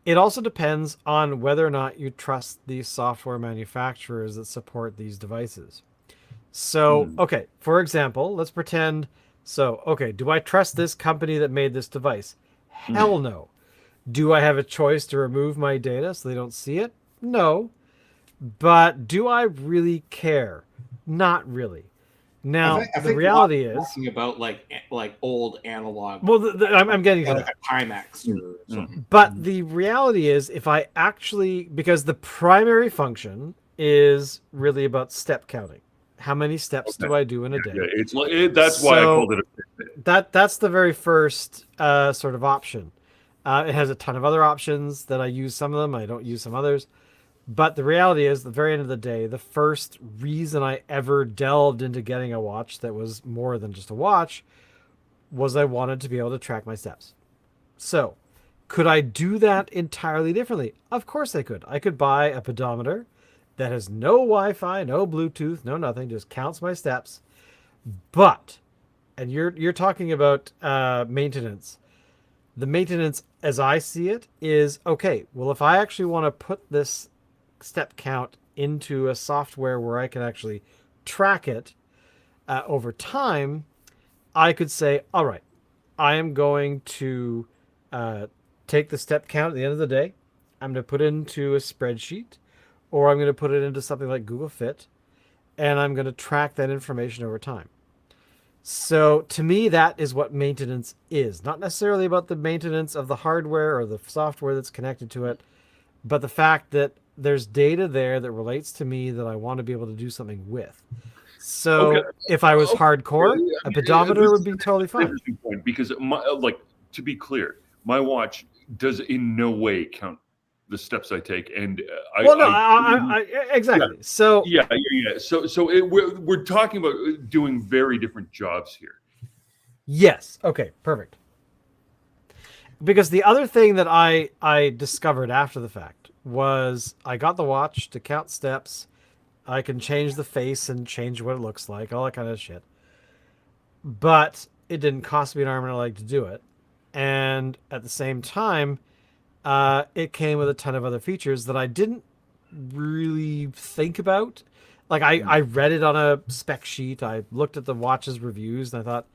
It also depends on whether or not you trust these software manufacturers that support these devices. So, okay, for example, let's pretend. So, okay, do I trust this company that made this device? Hell no. Do I have a choice to remove my data so they don't see it? No. But do I really care? Not really. Now, I the think reality is talking about like old analog. Well, I'm getting to like that. a Timex or something. But the reality is, if I actually, because the primary function is really about step counting. How many steps do I do in a day? Yeah, that's why I called it a that's the very first sort of option. It has a ton of other options that I use some of them. I don't use some others. But the reality is, at the very end of the day, the first reason I ever delved into getting a watch that was more than just a watch was I wanted to be able to track my steps. So, could I do that entirely differently? Of course I could. I could buy a pedometer that has no Wi-Fi, no Bluetooth, no nothing, just counts my steps. But, and you're talking about maintenance. The maintenance, as I see it, is okay. Well, if I actually want to put this step count into a software where I can actually track it over time, I could say, all right, I am going to take the step count at the end of the day. I'm going to put it into a spreadsheet, or I'm going to put it into something like Google Fit, and I'm going to track that information over time. So to me, that is what maintenance is. Not necessarily about the maintenance of the hardware or the software that's connected to it, but the fact that there's data there that relates to me that I want to be able to do something with. So if I was hardcore, a pedometer would be totally fine. Interesting point, because to be clear, my watch does in no way count the steps I take, and exactly. Yeah, so yeah. So we're talking about doing very different jobs here. Yes. Okay. Perfect. Because the other thing that I discovered after the fact was I got the watch to count steps. I can change the face and change what it looks like, all that kind of shit. But it didn't cost me an arm and a leg to do it. And at the same time, it came with a ton of other features that I didn't really think about. Like I read it on a spec sheet. I looked at the watch's reviews and I thought,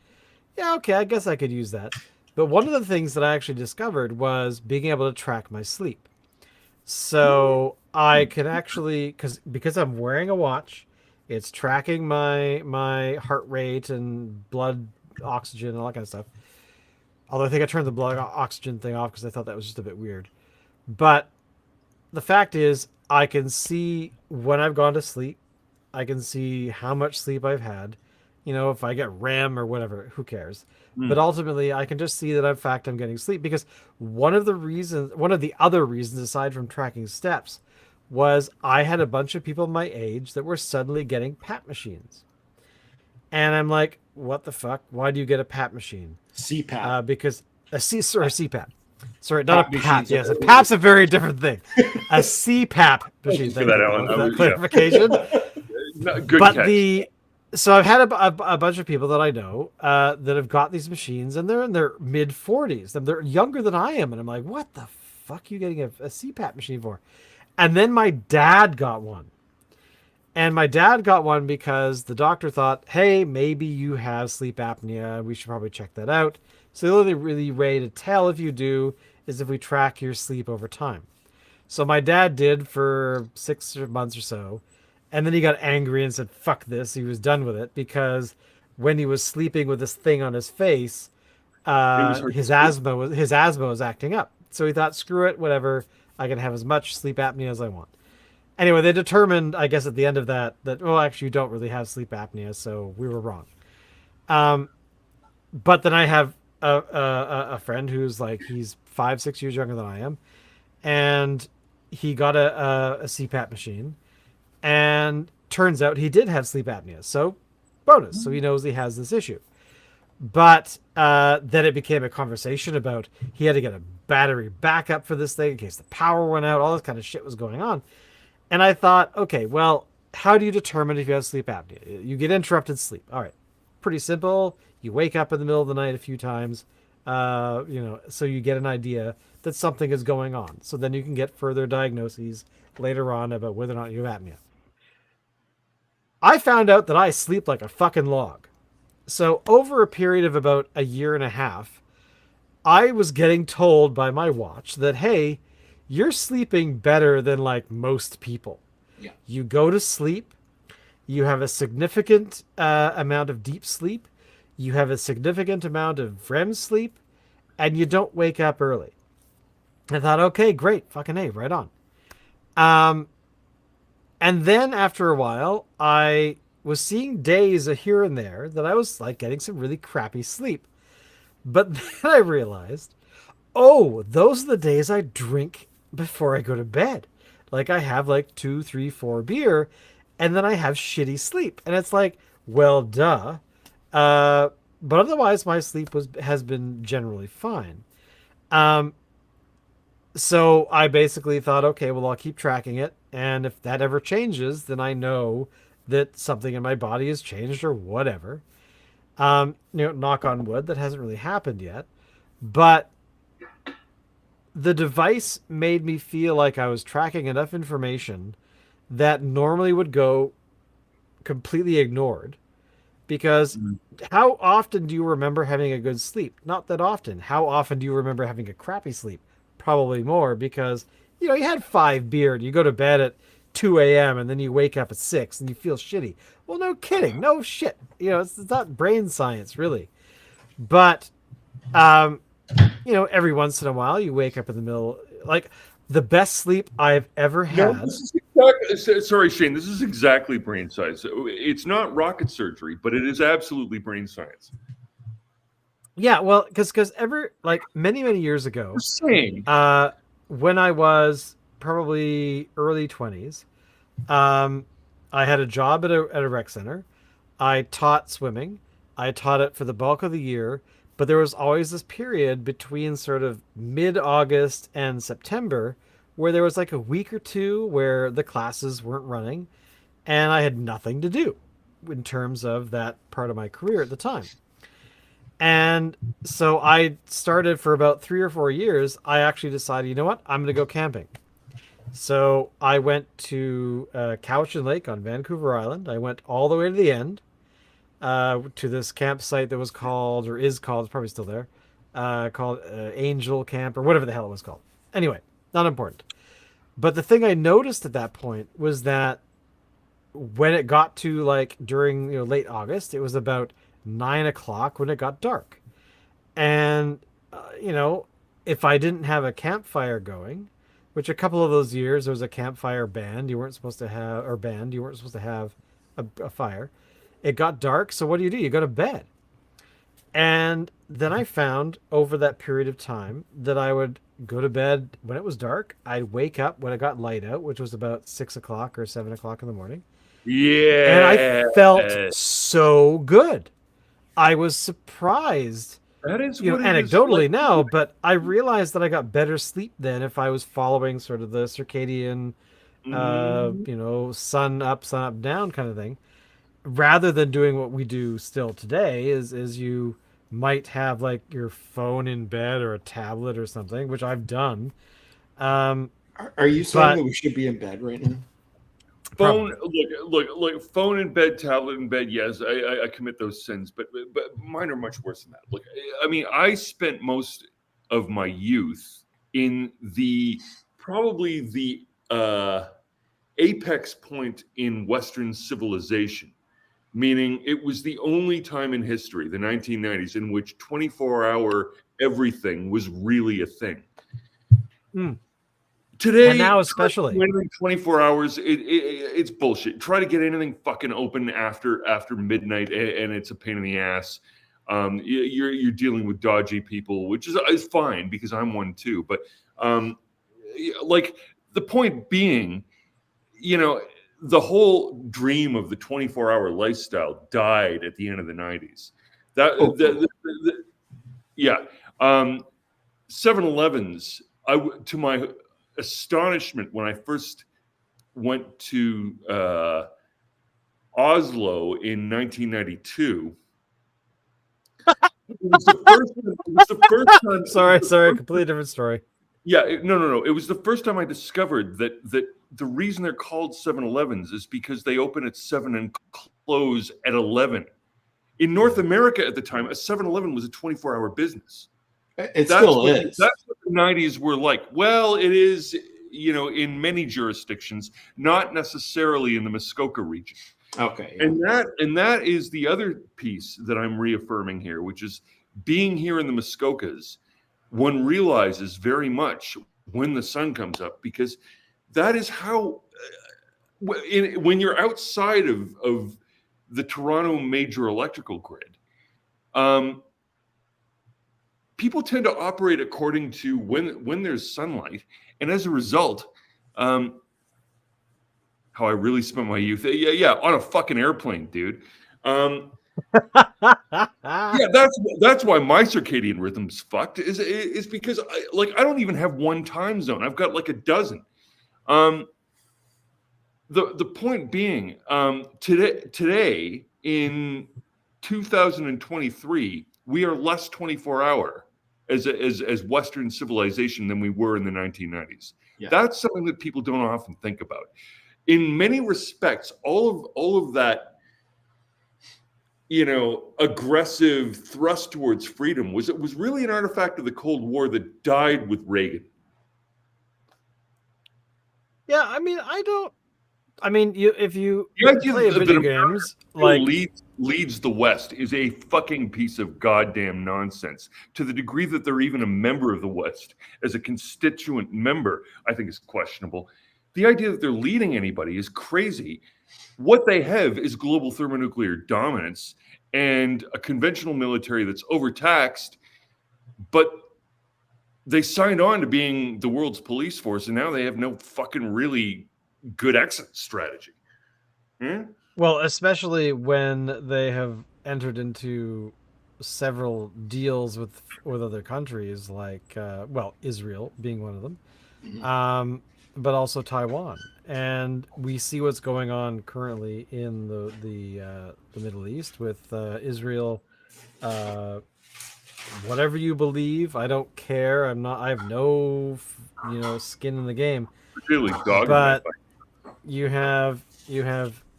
yeah, okay, I guess I could use that. But one of the things that I actually discovered was being able to track my sleep. So I can actually, because I'm wearing a watch, it's tracking my heart rate and blood oxygen and all that kind of stuff. Although I think I turned the blood oxygen thing off because I thought that was just a bit weird. But the fact is, I can see when I've gone to sleep. I can see how much sleep I've had. You know, if I get REM or whatever, who cares? But ultimately, I can just see that in fact I'm getting sleep because one of the other reasons, aside from tracking steps, was I had a bunch of people my age that were suddenly getting PAP machines, and I'm like, what the fuck? Why do you get a PAP machine? CPAP. Because CPAP. Sorry, not PAP a PAP. machines Yes, are- a PAP's a very different thing. A CPAP machine. For that, Alan. For that clarification. Good But catch. so I've had a bunch of people that I know that have got these machines, and they're in their mid 40s, and they're younger than I am, and I'm like, what the fuck are you getting a CPAP machine for? And then my dad got one. And my dad got one because the doctor thought, hey, maybe you have sleep apnea. We should probably check that out. So the only really way to tell if you do is if we track your sleep over time. So my dad did for 6 months or so. And then he got angry and said, fuck this. He was done with it because when he was sleeping with this thing on his face, his asthma was acting up. So he thought, screw it, whatever. I can have as much sleep apnea as I want. Anyway, they determined, I guess, at the end of that, well, actually, you don't really have sleep apnea, so we were wrong. But then I have a friend who's like, he's 5-6 years younger than I am, and he got a CPAP machine, and turns out he did have sleep apnea. So, bonus. So he knows he has this issue. But then it became a conversation about he had to get a battery backup for this thing in case the power went out. All this kind of shit was going on. And I thought, okay, well, how do you determine if you have sleep apnea? You get interrupted sleep. All right. Pretty simple. You wake up in the middle of the night a few times, so you get an idea that something is going on. So then you can get further diagnoses later on about whether or not you have apnea. I found out that I sleep like a fucking log. So over a period of about a year and a half, I was getting told by my watch that, hey, you're sleeping better than like most people. Yeah. You go to sleep, you have a significant amount of deep sleep, you have a significant amount of REM sleep, and you don't wake up early. I thought, okay, great, fucking A, right on. And then after a while, I was seeing days here and there that I was like getting some really crappy sleep. But then I realized, oh, those are the days I drink before I go to bed. Like I have like 2, 3, 4 beer, and then I have shitty sleep. And it's like, well, duh. But otherwise, my sleep has been generally fine. So I basically thought, okay, well, I'll keep tracking it. And if that ever changes, then I know that something in my body has changed or whatever. Knock on wood, that hasn't really happened yet. But the device made me feel like I was tracking enough information that normally would go completely ignored. Because how often do you remember having a good sleep? Not that often. How often do you remember having a crappy sleep? Probably more because, you had 5 beer and you go to bed at 2 a.m. and then you wake up at 6 and you feel shitty. Well, no kidding. No shit. It's not brain science, really. But, every once in a while you wake up in the middle. Like, the best sleep I've ever had. No, sorry, Shane. This is exactly brain science. It's not rocket surgery, but it is absolutely brain science. Yeah, well, because many years ago, when I was probably early 20s, I had a job at a rec center. I taught swimming. I taught it for the bulk of the year, but there was always this period between sort of mid-August and September where there was like a week or two where the classes weren't running, and I had nothing to do in terms of that part of my career at the time. And so I started for about 3 or 4 years. I actually decided, you know what? I'm going to go camping. So I went to Cowichan Lake on Vancouver Island. I went all the way to the end to this campsite that was called, or is called, it's probably still there, called Angel Camp or whatever the hell it was called. Anyway, not important. But the thing I noticed at that point was that when it got to like during late August, it was about 9 o'clock when it got dark. And, if I didn't have a campfire going, which a couple of those years there was a campfire band, you weren't supposed to have, or band, you weren't supposed to have a fire. It got dark, so what do? You go to bed. And then I found over that period of time that I would go to bed when it was dark. I'd wake up when it got light out, which was about 6 o'clock or 7 o'clock in the morning. And I felt so good. I was surprised, That is what it is anecdotally like. now, but I realized that I got better sleep then if I was following sort of the circadian, sun up down kind of thing, rather than doing what we do still today is you might have like your phone in bed or a tablet or something, which I've done. Are you saying that we should be in bed right now? Phone, look, phone in bed, tablet in bed. Yes, I commit those sins, but mine are much worse than that. Look, I mean, I spent most of my youth in probably the apex point in Western civilization, meaning it was the only time in history, the 1990s, in which 24-hour everything was really a thing. Today, and now especially 24 hours, it's bullshit. Try to get anything fucking open after midnight, and it's a pain in the ass. You're dealing with dodgy people, which is fine because I'm one too. But like the point being, the whole dream of the 24-hour lifestyle died at the end of the 90s. Yeah. 7-Elevens, to my astonishment, when I first went to Oslo in 1992, it was the first time. Sorry, completely different story. Yeah, no. It was the first time I discovered that the reason they're called 7-Elevens is because they open at 7 and close at 11. In North America at the time, a 7-Eleven was a 24-hour business. It still is. That's what the 90s were like. Well, it is, in many jurisdictions, not necessarily in the Muskoka region. Okay. Yeah. And that is the other piece that I'm reaffirming here, which is being here in the Muskokas, one realizes very much when the sun comes up, because that is how, when you're outside of the Toronto major electrical grid, people tend to operate according to when there's sunlight, and as a result, how I really spent my youth, on a fucking airplane, dude. That's why my circadian rhythm's fucked. Is because I don't even have one time zone. I've got like a dozen. The point being, today in 2023, we are less 24-hour as Western civilization than we were in the 1990s. Yeah. That's something that people don't often think about. In many respects, all of that, aggressive thrust towards freedom was really an artifact of the Cold War that died with Reagan. Yeah, if you play video games, like leads the West is a fucking piece of goddamn nonsense. To the degree that they're even a member of the West as a constituent member, I think is questionable. The idea that they're leading anybody is crazy. What they have is global thermonuclear dominance and a conventional military that's overtaxed, but they signed on to being the world's police force, and now they have no fucking really good exit strategy. Well, especially when they have entered into several deals with other countries, like Israel being one of them, but also Taiwan, and we see what's going on currently in the Middle East with Israel. Whatever you believe, I don't care. I have no skin in the game. Really, but you have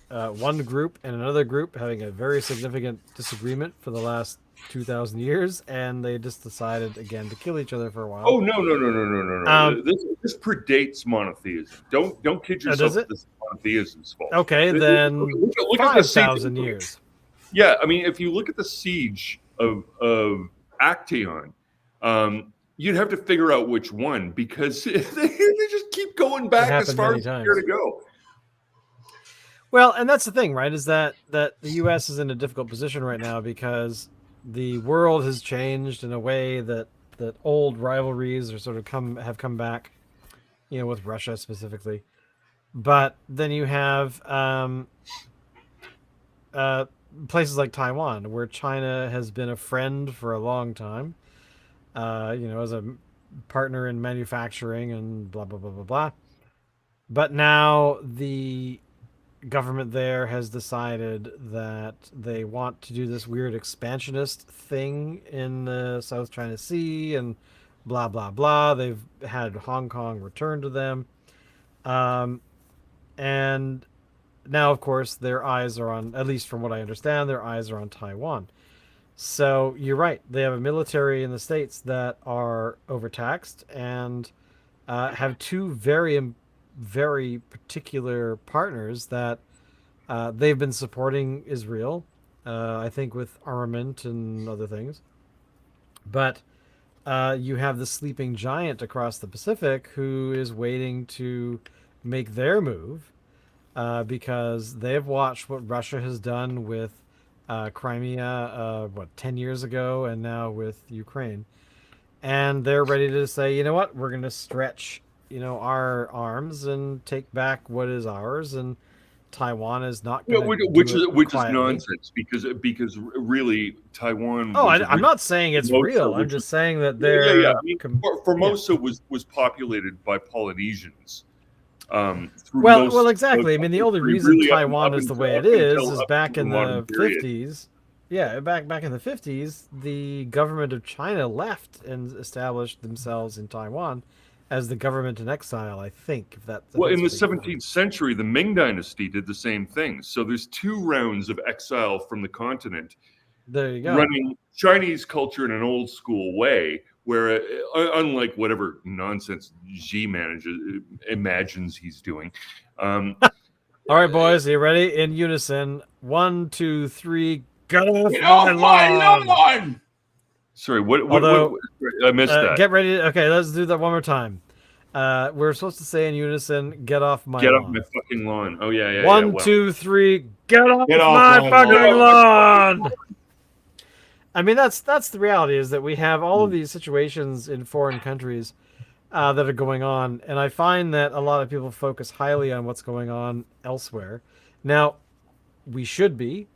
one group and another group having a very significant disagreement for the last 2,000 years, and they just decided again to kill each other for a while. Oh no! This predates monotheism. Don't kid yourself. This is monotheism's fault. Okay, then look 5,000 years. Yeah, I mean, if you look at the siege of Actaeon, you'd have to figure out which one because they just keep going back as happened far many as they times. care to go. Well, and that's the thing, right? Is that the U.S. is in a difficult position right now because the world has changed in a way that old rivalries are sort of have come back, with Russia specifically. But then you have uh, places like Taiwan, where China has been a friend for a long time, as a partner in manufacturing and blah, blah, blah, blah, blah. But now the government there has decided that they want to do this weird expansionist thing in the South China Sea and blah, blah, blah. They've had Hong Kong returned to them. And now, of course, their eyes are on, at least from what I understand, their eyes are on Taiwan. So you're right. They have a military in the States that are overtaxed and have two very, very particular partners that they've been supporting Israel, I think, with armament and other things. But you have the sleeping giant across the Pacific who is waiting to make their move because they've watched what Russia has done with Crimea, 10 years ago, and now with Ukraine. And they're ready to say, you know what, we're going to stretch, our arms and take back what is ours. And Taiwan is not going to which is nonsense because really Taiwan. Oh, I'm not saying it's real. I'm just saying that they're I mean, Formosa was populated by Polynesians. Well, exactly. I mean, the only reason Taiwan is the way it is back in the 50s. Yeah, back in the 50s, the government of China left and established themselves in Taiwan as the government in exile, I think. Well, in the 17th century, the Ming Dynasty did the same thing. So there's two rounds of exile from the continent. There you go. Running Chinese culture in an old school way, where unlike whatever nonsense Xi imagines he's doing. All right, boys, are you ready? In unison, 1, 2, 3, get off my lawn! Sorry, what I missed that. Get ready. Okay, let's do that one more time. We're supposed to say in unison, get off my lawn. Get off my fucking lawn. Oh, yeah. 1, 2, 3, get off my fucking lawn! I mean, that's the reality, is that we have all of these situations in foreign countries that are going on, and I find that a lot of people focus highly on what's going on elsewhere. Now, we should be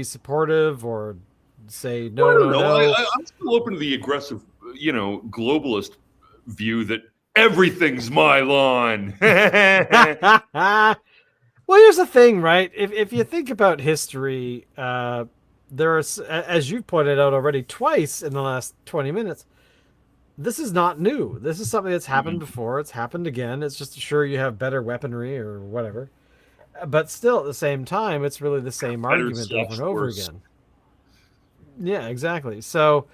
supportive or say no. I'm still open to the aggressive, globalist view that everything's my lawn. Well, here's the thing, right? If you think about history, there are, as you've pointed out already twice in the last 20 minutes, this is not new. This is something that's happened before. It's happened again. It's just sure you have better weaponry or whatever. But still, at the same time, it's really the same argument over and over again. Yeah, exactly. So,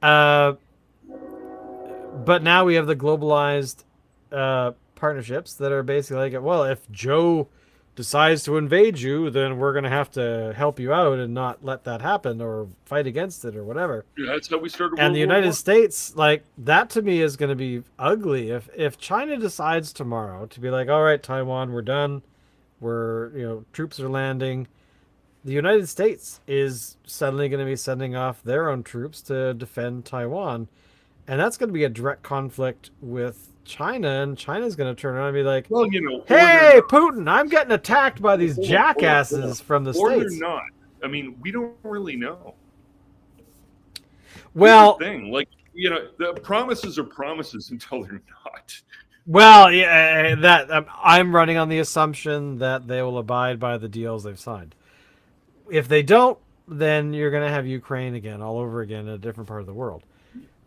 but now we have the globalized partnerships that are basically like, well, if Joe decides to invade you, then we're going to have to help you out and not let that happen or fight against it or whatever. Yeah, that's how we started. And the United States, like, that to me is going to be ugly. If China decides tomorrow to be like, all right, Taiwan, we're done. Troops are landing. The United States is suddenly going to be sending off their own troops to defend Taiwan. And that's going to be a direct conflict with China, and China's going to turn around and be like, well, hey, Putin, I'm getting attacked by these jackasses from the States. Or they're not. I mean, we don't really know. Well, the promises are promises until they're not. Well, yeah, I'm running on the assumption that they will abide by the deals they've signed. If they don't, then you're going to have Ukraine again, all over again, in a different part of the world.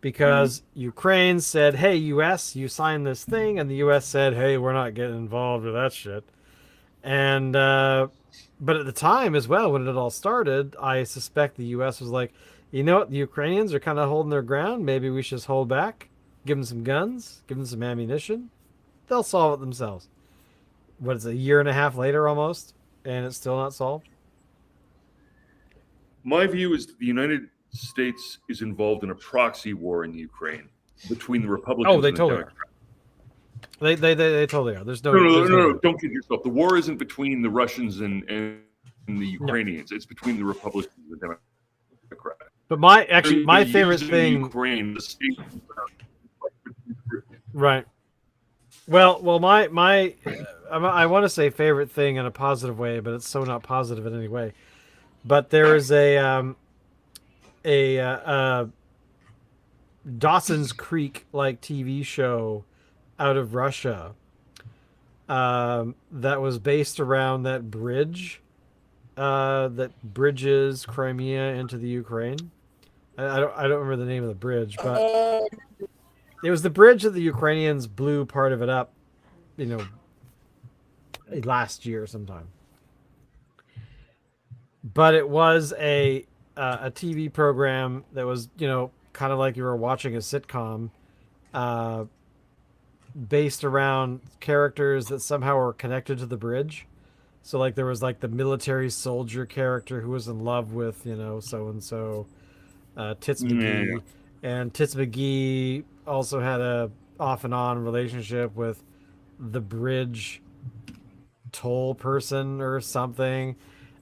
Because Ukraine said, hey, U.S., you signed this thing, and the U.S. said, hey, we're not getting involved with that shit. And, but at the time as well, when it all started, I suspect the U.S. was like, you know what, the Ukrainians are kind of holding their ground, maybe we should just hold back, give them some guns, give them some ammunition. They'll solve it themselves. What is it, a year and a half later almost, and it's still not solved? My view is that the United States is involved in a proxy war in Ukraine between the Republicans they and the totally are. Democrats. They totally are. There's no. No. Don't kid yourself. The war isn't between the Russians and the Ukrainians. No. It's between the Republicans and the Democrats. But my favorite thing. Ukraine, Right. Well, my I want to say favorite thing in a positive way, but it's so not positive in any way. But there is a Dawson's Creek like TV show out of Russia that was based around that bridge that bridges Crimea into the Ukraine. I don't remember the name of the bridge, but it was the bridge that the Ukrainians blew part of it up, last year sometime. But it was a TV program that was, kind of like you were watching a sitcom, based around characters that somehow were connected to the bridge. So like there was like the military soldier character who was in love with, so and so, Tits McGee, and Tits McGee also had a off and on relationship with the bridge toll person or something.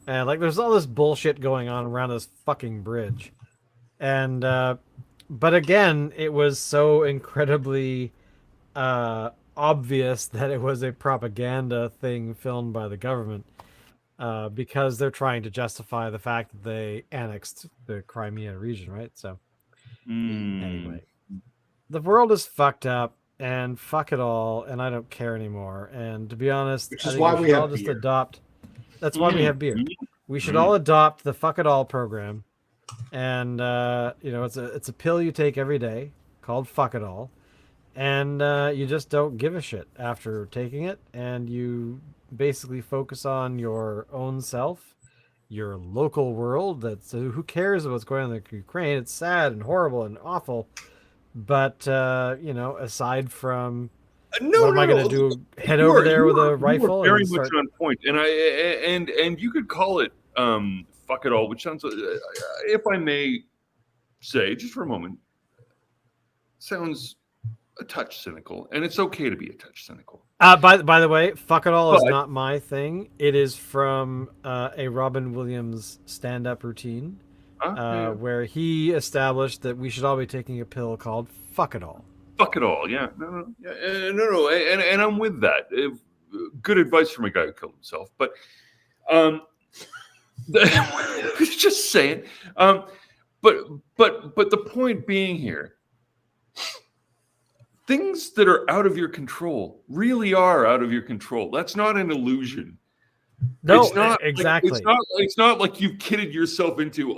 And like there's all this bullshit going on around this fucking bridge. And but again, it was so incredibly obvious that it was a propaganda thing filmed by the government, because they're trying to justify the fact that they annexed the Crimea region, right? So anyway, the world is fucked up, and fuck it all, and I don't care anymore. And to be honest, which is why we have just beer. adopt. That's why we have beer. We should all adopt the fuck it all program, and it's a pill you take every day called fuck it all, and you just don't give a shit after taking it, and you basically focus on your own self, your local world. That's who cares what's going on in the Ukraine? It's sad and horrible and awful, but aside from what am I going to do? Head over there with a rifle? Very much on point, and you could call it fuck it all, which sounds, if I may say, just for a moment, sounds a touch cynical, and it's okay to be a touch cynical. By the way, fuck it all is not my thing. It is from a Robin Williams stand-up routine, where he established that we should all be taking a pill called fuck it all. Fuck it all, yeah. No, and I'm with that. Good advice from a guy who killed himself, but just saying. But the point being here, things that are out of your control really are out of your control. That's not an illusion. No, it's not exactly. It's not like you've kidded yourself into,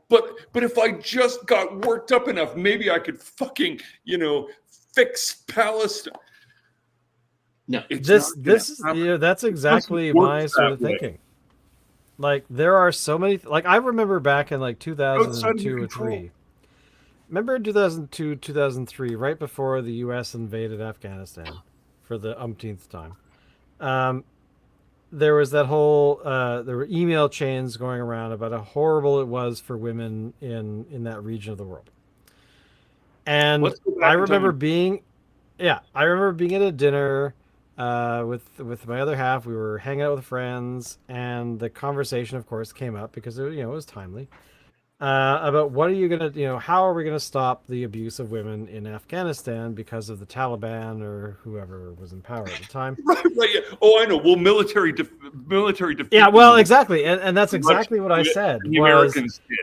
but if I just got worked up enough, maybe I could fucking, fix Palestine. No, this is that's exactly my sort of thinking. Like there are so many, like I remember back in like 2002 or 3. Remember in 2002, 2003, right before the U.S. invaded Afghanistan for the umpteenth time. There was that whole there were email chains going around about how horrible it was for women in that region of the world. And I remember being at a dinner with my other half. We were hanging out with friends, and the conversation, of course, came up because it was timely. About what are you gonna, how are we gonna stop the abuse of women in Afghanistan because of the Taliban or whoever was in power at the time? Right. Yeah. Oh, I know. Well, military defense. Yeah. Well, exactly, and that's exactly what I said. The Americans did.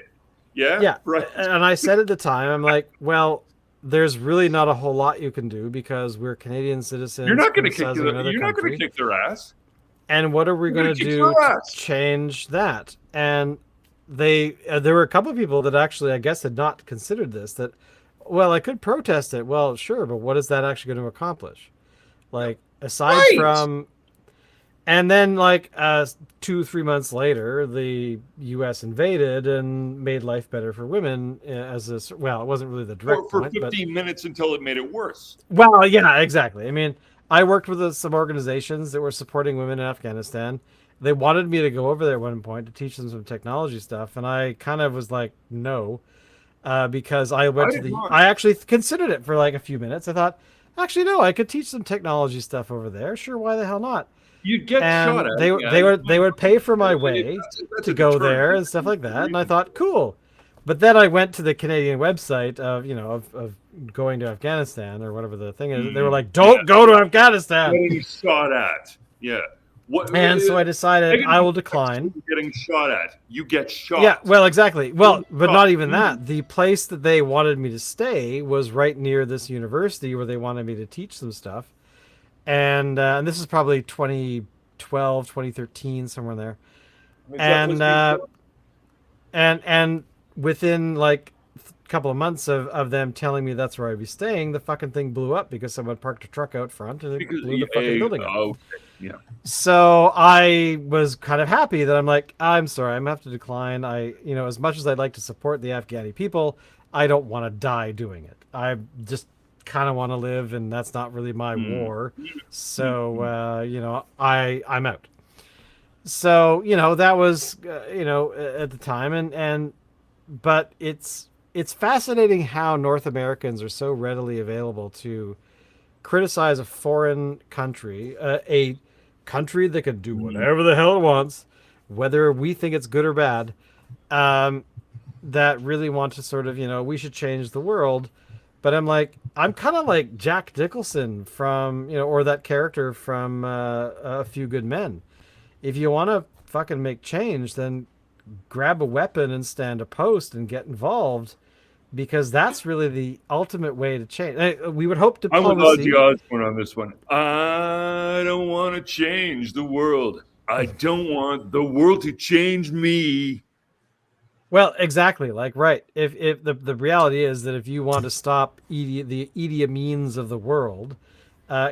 Yeah. Yeah. Right. And I said at the time, I'm like, well, there's really not a whole lot you can do because we're Canadian citizens. You're not going to kick their ass. And what are we going to do to change that? And there were a couple of people that actually, I guess, had not considered this. That, well, I could protest it. Well, sure, but what is that actually going to accomplish? Like, aside from, and then like 2-3 months later, the U.S. invaded and made life better for women. It wasn't really the direct for point, 15 minutes until it made it worse. Well, yeah, exactly. I mean, I worked with some organizations that were supporting women in Afghanistan. They wanted me to go over there at one point to teach them some technology stuff, and I kind of was like, no, because I went to the. I actually considered it for like a few minutes. I thought, actually, no, I could teach some technology stuff over there. Sure, why the hell not? You'd get shot And at. they would pay for my way That's to a go deterrent. there and stuff like that. And I thought, cool. But then I went to the Canadian website of going to Afghanistan or whatever the thing is. They were like, don't go to Afghanistan. Getting shot at. Yeah. What? And so I decided I will decline. Getting shot at. You get shot. Yeah, well, exactly. Well, but not even that. The place that they wanted me to stay was right near this university where they wanted me to teach some stuff. And this is probably 2012, 2013, somewhere there. And within like a couple of months of them telling me that's where I'd be staying, the fucking thing blew up because someone parked a truck out front and it blew the fucking building up. Okay. Yeah. So I was kind of happy that I'm like, I'm sorry, I'm gonna have to decline. As much as I'd like to support the Afghani people, I don't want to die doing it. I just kind of want to live, and that's not really my war. So I'm out. So that was at the time, but it's fascinating how North Americans are so readily available to criticize a foreign country, a country that can do whatever the hell it wants, whether we think it's good or bad, that really want to sort of, we should change the world. But I'm kind of like Jack Nicholson from, or that character from A Few Good Men. If you want to fucking make change, then grab a weapon and stand a post and get involved, because that's really the ultimate way to change. We would hope diplomacy. I'm with Ozzy Osbourne on this one. I don't want to change the world. I don't want the world to change me. Well, exactly. Like, right. If the reality is that if you want to stop the Idi Amins of the world,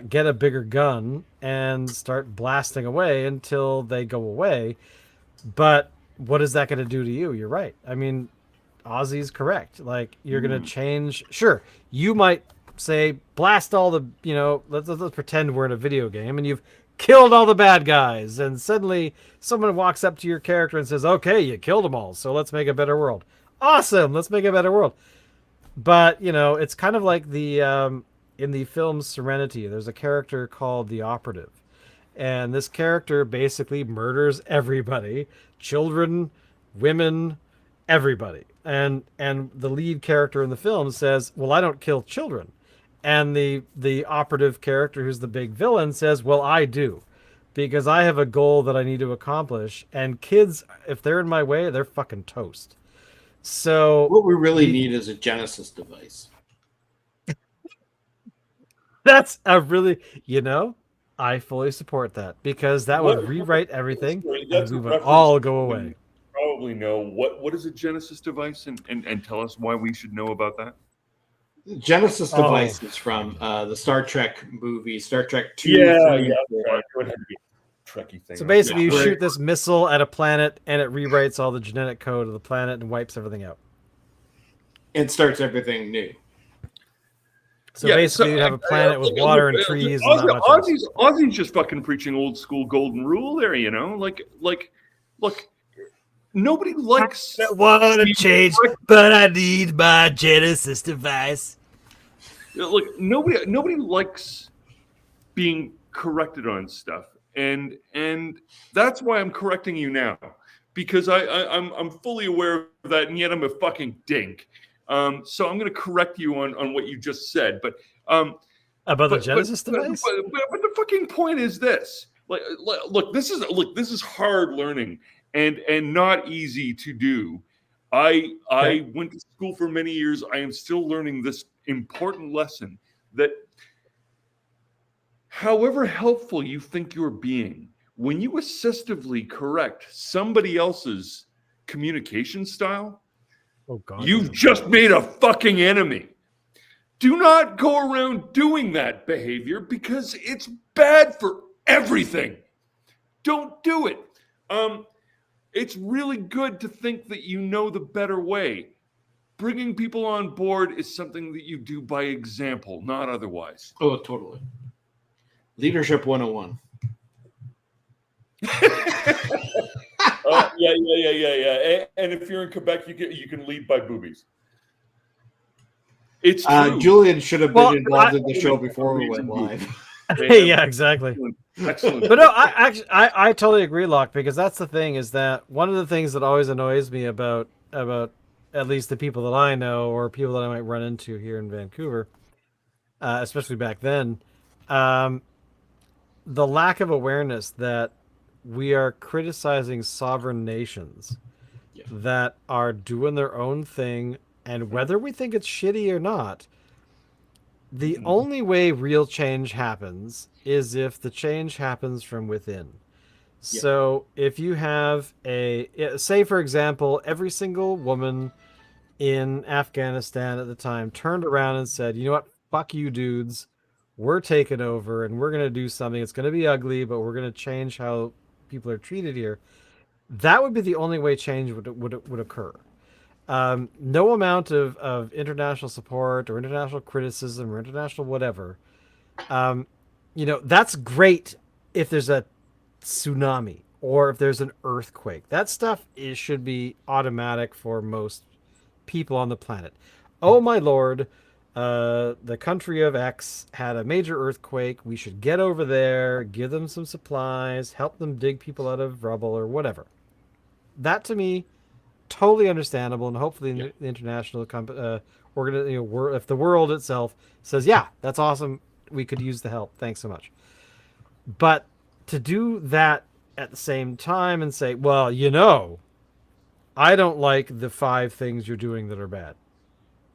get a bigger gun and start blasting away until they go away. But what is that going to do to you? You're right. I mean, Ozzy's correct. Like, you're going to change. Sure, you might say blast all the. Let's pretend we're in a video game and you've killed all the bad guys, and suddenly someone walks up to your character and says, "Okay, you killed them all, so let's make a better world." Awesome, let's make a better world. But it's kind of like the in the film Serenity, there's a character called the Operative, and this character basically murders everybody, children, women, everybody. And the lead character in the film says, "Well, I don't kill children." And the operative character, who's the big villain, says, "Well, I do, because I have a goal that I need to accomplish. And kids, if they're in my way, they're fucking toast." So what we really need is a Genesis device. That's a really, I fully support that, because that would rewrite everything and we would all go away. Probably know what is a Genesis device, and tell us why we should know about that. Genesis device is from the Star Trek movie, Star Trek 2. Trekkie thing. So basically, you shoot this missile at a planet, and it rewrites all the genetic code of the planet and wipes everything out. And starts everything new. So basically, you have a planet with water and trees. And not much Ozzy's just fucking preaching old school golden rule there, look. Nobody likes. I want to change, but I need my Genesis device. Look, nobody likes being corrected on stuff, and that's why I'm correcting you now, because I'm fully aware of that, and yet I'm a fucking dink. So I'm going to correct you on what you just said, but about the Genesis device. But the fucking point is this: look, this is hard learning and not easy to do. I went to school for many years. I am still learning this important lesson that however helpful you think you're being, when you assistively correct somebody else's communication style, you've just made a fucking enemy. Do not go around doing that behavior, because it's bad for everything. Don't do it. It's really good to think that you know the better way. Bringing people on board is something that you do by example, not otherwise. Oh, totally. Leadership 101. Yeah. And if you're in Quebec, you can lead by boobies. It's true. Julian should have been involved in the show before we went live. Yeah, exactly. Excellent. But no, I totally agree, Locke, because that's the thing, is that one of the things that always annoys me about at least the people that I know or people that I might run into here in Vancouver, especially back then, the lack of awareness that we are criticizing sovereign nations that are doing their own thing, and whether we think it's shitty or not, the only way real change happens is if the change happens from within. So if you have say, for example, every single woman in Afghanistan at the time turned around and said, you know what, fuck you dudes, we're taking over and we're going to do something. It's going to be ugly, but we're going to change how people are treated here. That would be the only way change would occur. No amount of international support or international criticism or international whatever. That's great if there's a tsunami or if there's an earthquake. That stuff should be automatic for most people on the planet. Oh my lord, the country of X had a major earthquake. We should get over there, give them some supplies, help them dig people out of rubble or whatever. That to me, totally understandable, and hopefully the international if the world itself says, yeah, that's awesome, we could use the help, thanks so much. But to do that at the same time and say, well, I don't like the 5 things you're doing that are bad.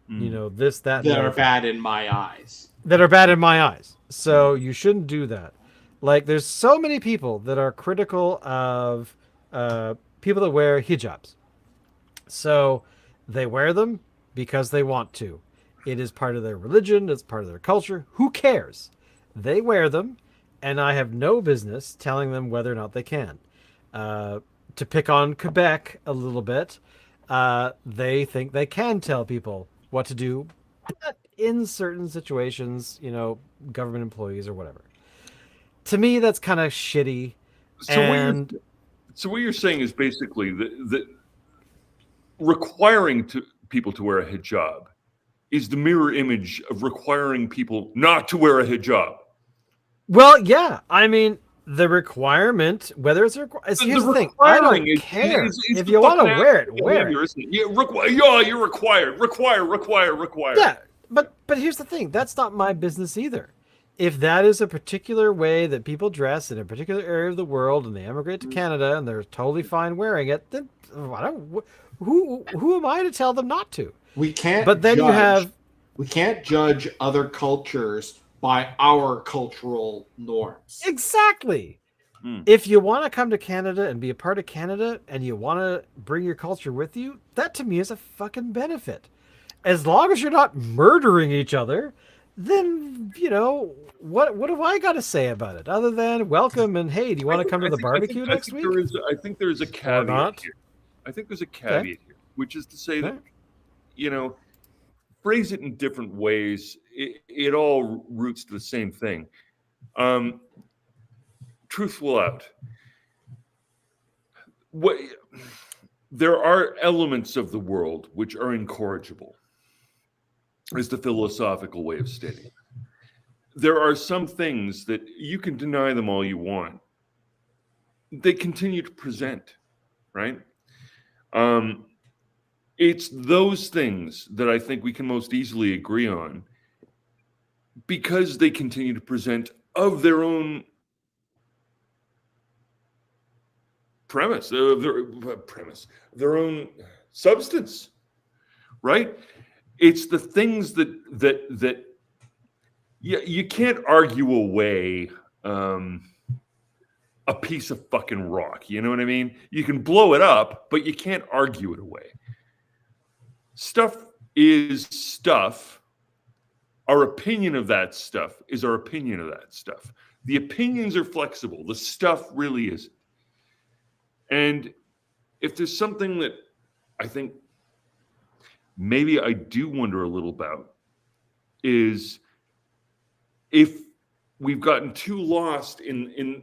This, that are bad in my eyes. That are bad in my eyes. So you shouldn't do that. Like, there's so many people that are critical of people that wear hijabs. So they wear them because they want to. It is part of their religion. It's part of their culture. Who cares? They wear them, and I have no business telling them whether or not they can. To pick on Quebec a little bit, they think they can tell people what to do, but in certain situations, government employees or whatever. To me, that's kind of shitty. So what you're saying is basically that requiring people to wear a hijab is the mirror image of requiring people not to wear a hijab. Well, yeah. I mean, the requirement, whether it's here's the thing. I don't care. If you want to wear it, wear it. You're required. Require. Yeah, but here's the thing. That's not my business either. If that is a particular way that people dress in a particular area of the world and they emigrate to Canada and they're totally fine wearing it, then who am I to tell them not to? We can't. But then we can't judge other cultures by our cultural norms. Exactly. If you want to come to Canada and be a part of Canada and you want to bring your culture with you, that to me is a fucking benefit. As long as you're not murdering each other, then, what have I got to say about it other than welcome and, hey, do you want to come to the barbecue next week? I think there is a caveat here. I think there's a caveat here, which is to say that, phrase it in different ways. It all roots to the same thing. Truth will out. There are elements of the world which are incorrigible, is the philosophical way of stating it. There are some things that you can deny them all you want. They continue to present, right? It's those things that I think we can most easily agree on because they continue to present of their own premise, their own substance, right? It's the things that you can't argue away a piece of fucking rock. You know what I mean? You can blow it up, but you can't argue it away. Stuff is stuff. Our opinion of that stuff is our opinion of that stuff. The opinions are flexible. The stuff really isn't. And if there's something that I think maybe I do wonder a little about is if we've gotten too lost in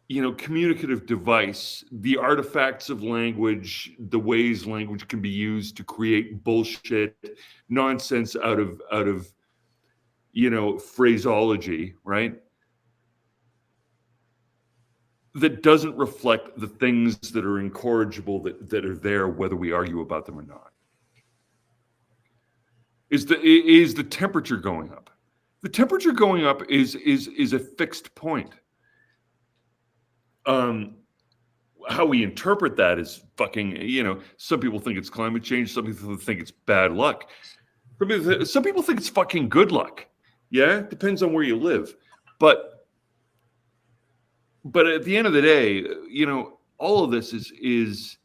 communicative device, the artifacts of language, the ways language can be used to create bullshit, nonsense out of phraseology, right? That doesn't reflect the things that are incorrigible that are there, whether we argue about them or not. Is the temperature going up? The temperature going up is a fixed point. How we interpret that is fucking, some people think it's climate change, some people think it's bad luck. Some people think it's fucking good luck. Yeah, depends on where you live. But at the end of the day, all of this is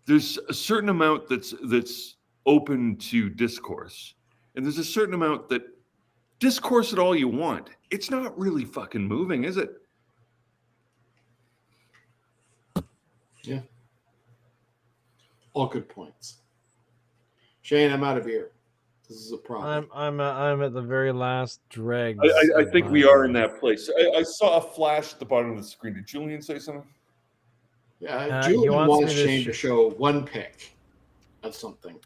there's a certain amount that's open to discourse, and there's a certain amount that discourse it all you want. It's not really fucking moving, is it? Yeah. All good points. Shane, I'm out of here. This is a problem. I'm at the very last dregs. I think we are in that place. I saw a flash at the bottom of the screen. Did Julian say something? Yeah, Julian wants Shane to show one pick of something.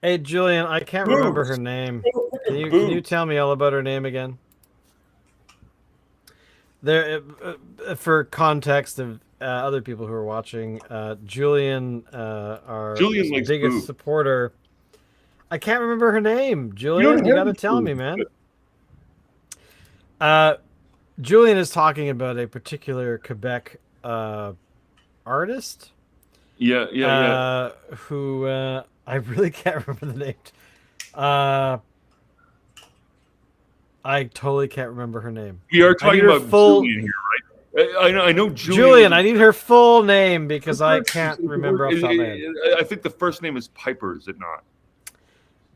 Hey, Julian, I can't remember her name. Can you tell me all about her name again? There, for context of other people who are watching, Julian, our biggest supporter. I can't remember her name, Julian. You got to tell me, man. Julian is talking about a particular Quebec artist. Yeah. Who I really can't remember the name. I totally can't remember her name. We are talking about Julian here, right? I know Julian. Julian, I need her full name because I can't remember off the top of my head. I think the first name is Piper, is it not?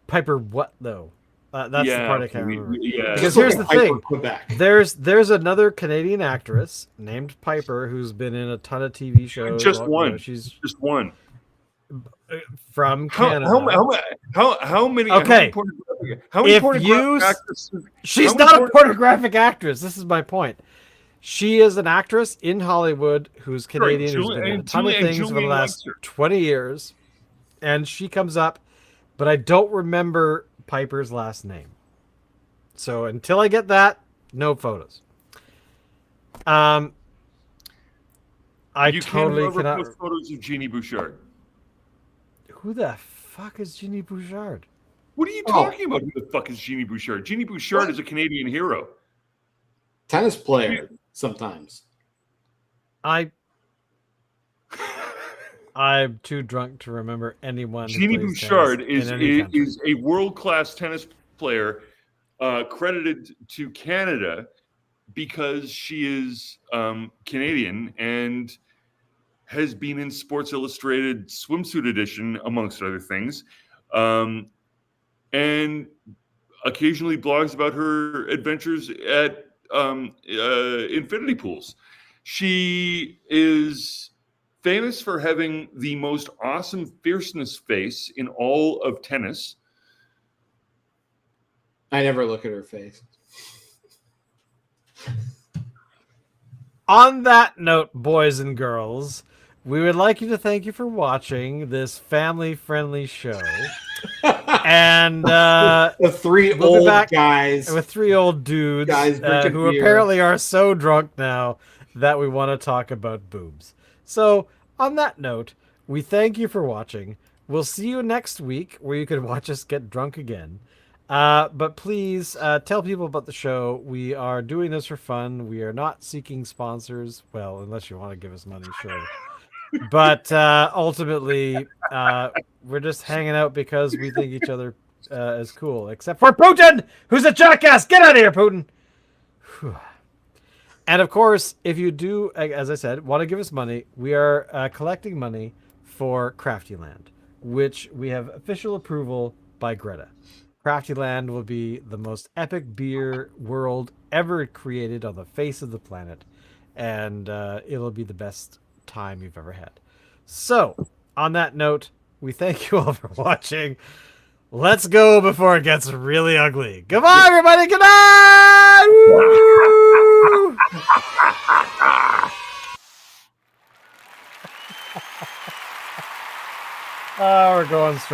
Piper what, though? That's the part I can't remember. Yeah. Because here's the thing. Quebec. There's another Canadian actress named Piper who's been in a ton of TV shows. Just one. She's just one. From Canada. How many? Okay. How many pornographic actresses? She's not a pornographic actress. This is my point. She is an actress in Hollywood who's Canadian, who's been in a ton of things for the last 20 years. And she comes up, but I don't remember Piper's last name. So until I get that, no photos. I totally cannot post photos of Jeannie Bouchard. Who the fuck is Jeannie Bouchard? What are you talking about? Who the fuck is Jeannie Bouchard? Jeannie Bouchard is a Canadian hero. Tennis player, sometimes. I'm too drunk to remember anyone. Jeannie Bouchard is a world-class tennis player credited to Canada because she is Canadian and has been in Sports Illustrated swimsuit edition, amongst other things, and occasionally blogs about her adventures at infinity pools. She is famous for having the most awesome fierceness face in all of tennis. I never look at her face. On that note, boys and girls, we would like you to thank you for watching this family-friendly show. And the three old guys with three old dudes who apparently are so drunk now that we want to talk about boobs. So on that note, we thank you for watching. We'll see you next week where you can watch us get drunk again. But please tell people about the show. We are doing this for fun. We are not seeking sponsors. Well, unless you want to give us money, sure. But ultimately, we're just hanging out because we think each other is cool. Except for Putin, who's a jackass. Get out of here, Putin. Whew. And of course, if you do, as I said, want to give us money, we are collecting money for Craftyland, which we have official approval by Greta. Craftyland will be the most epic beer world ever created on the face of the planet. And it'll be the best time you've ever had. So, on that note, we thank you all for watching. Let's go before it gets really ugly. Goodbye, everybody. Good night. We're going strong.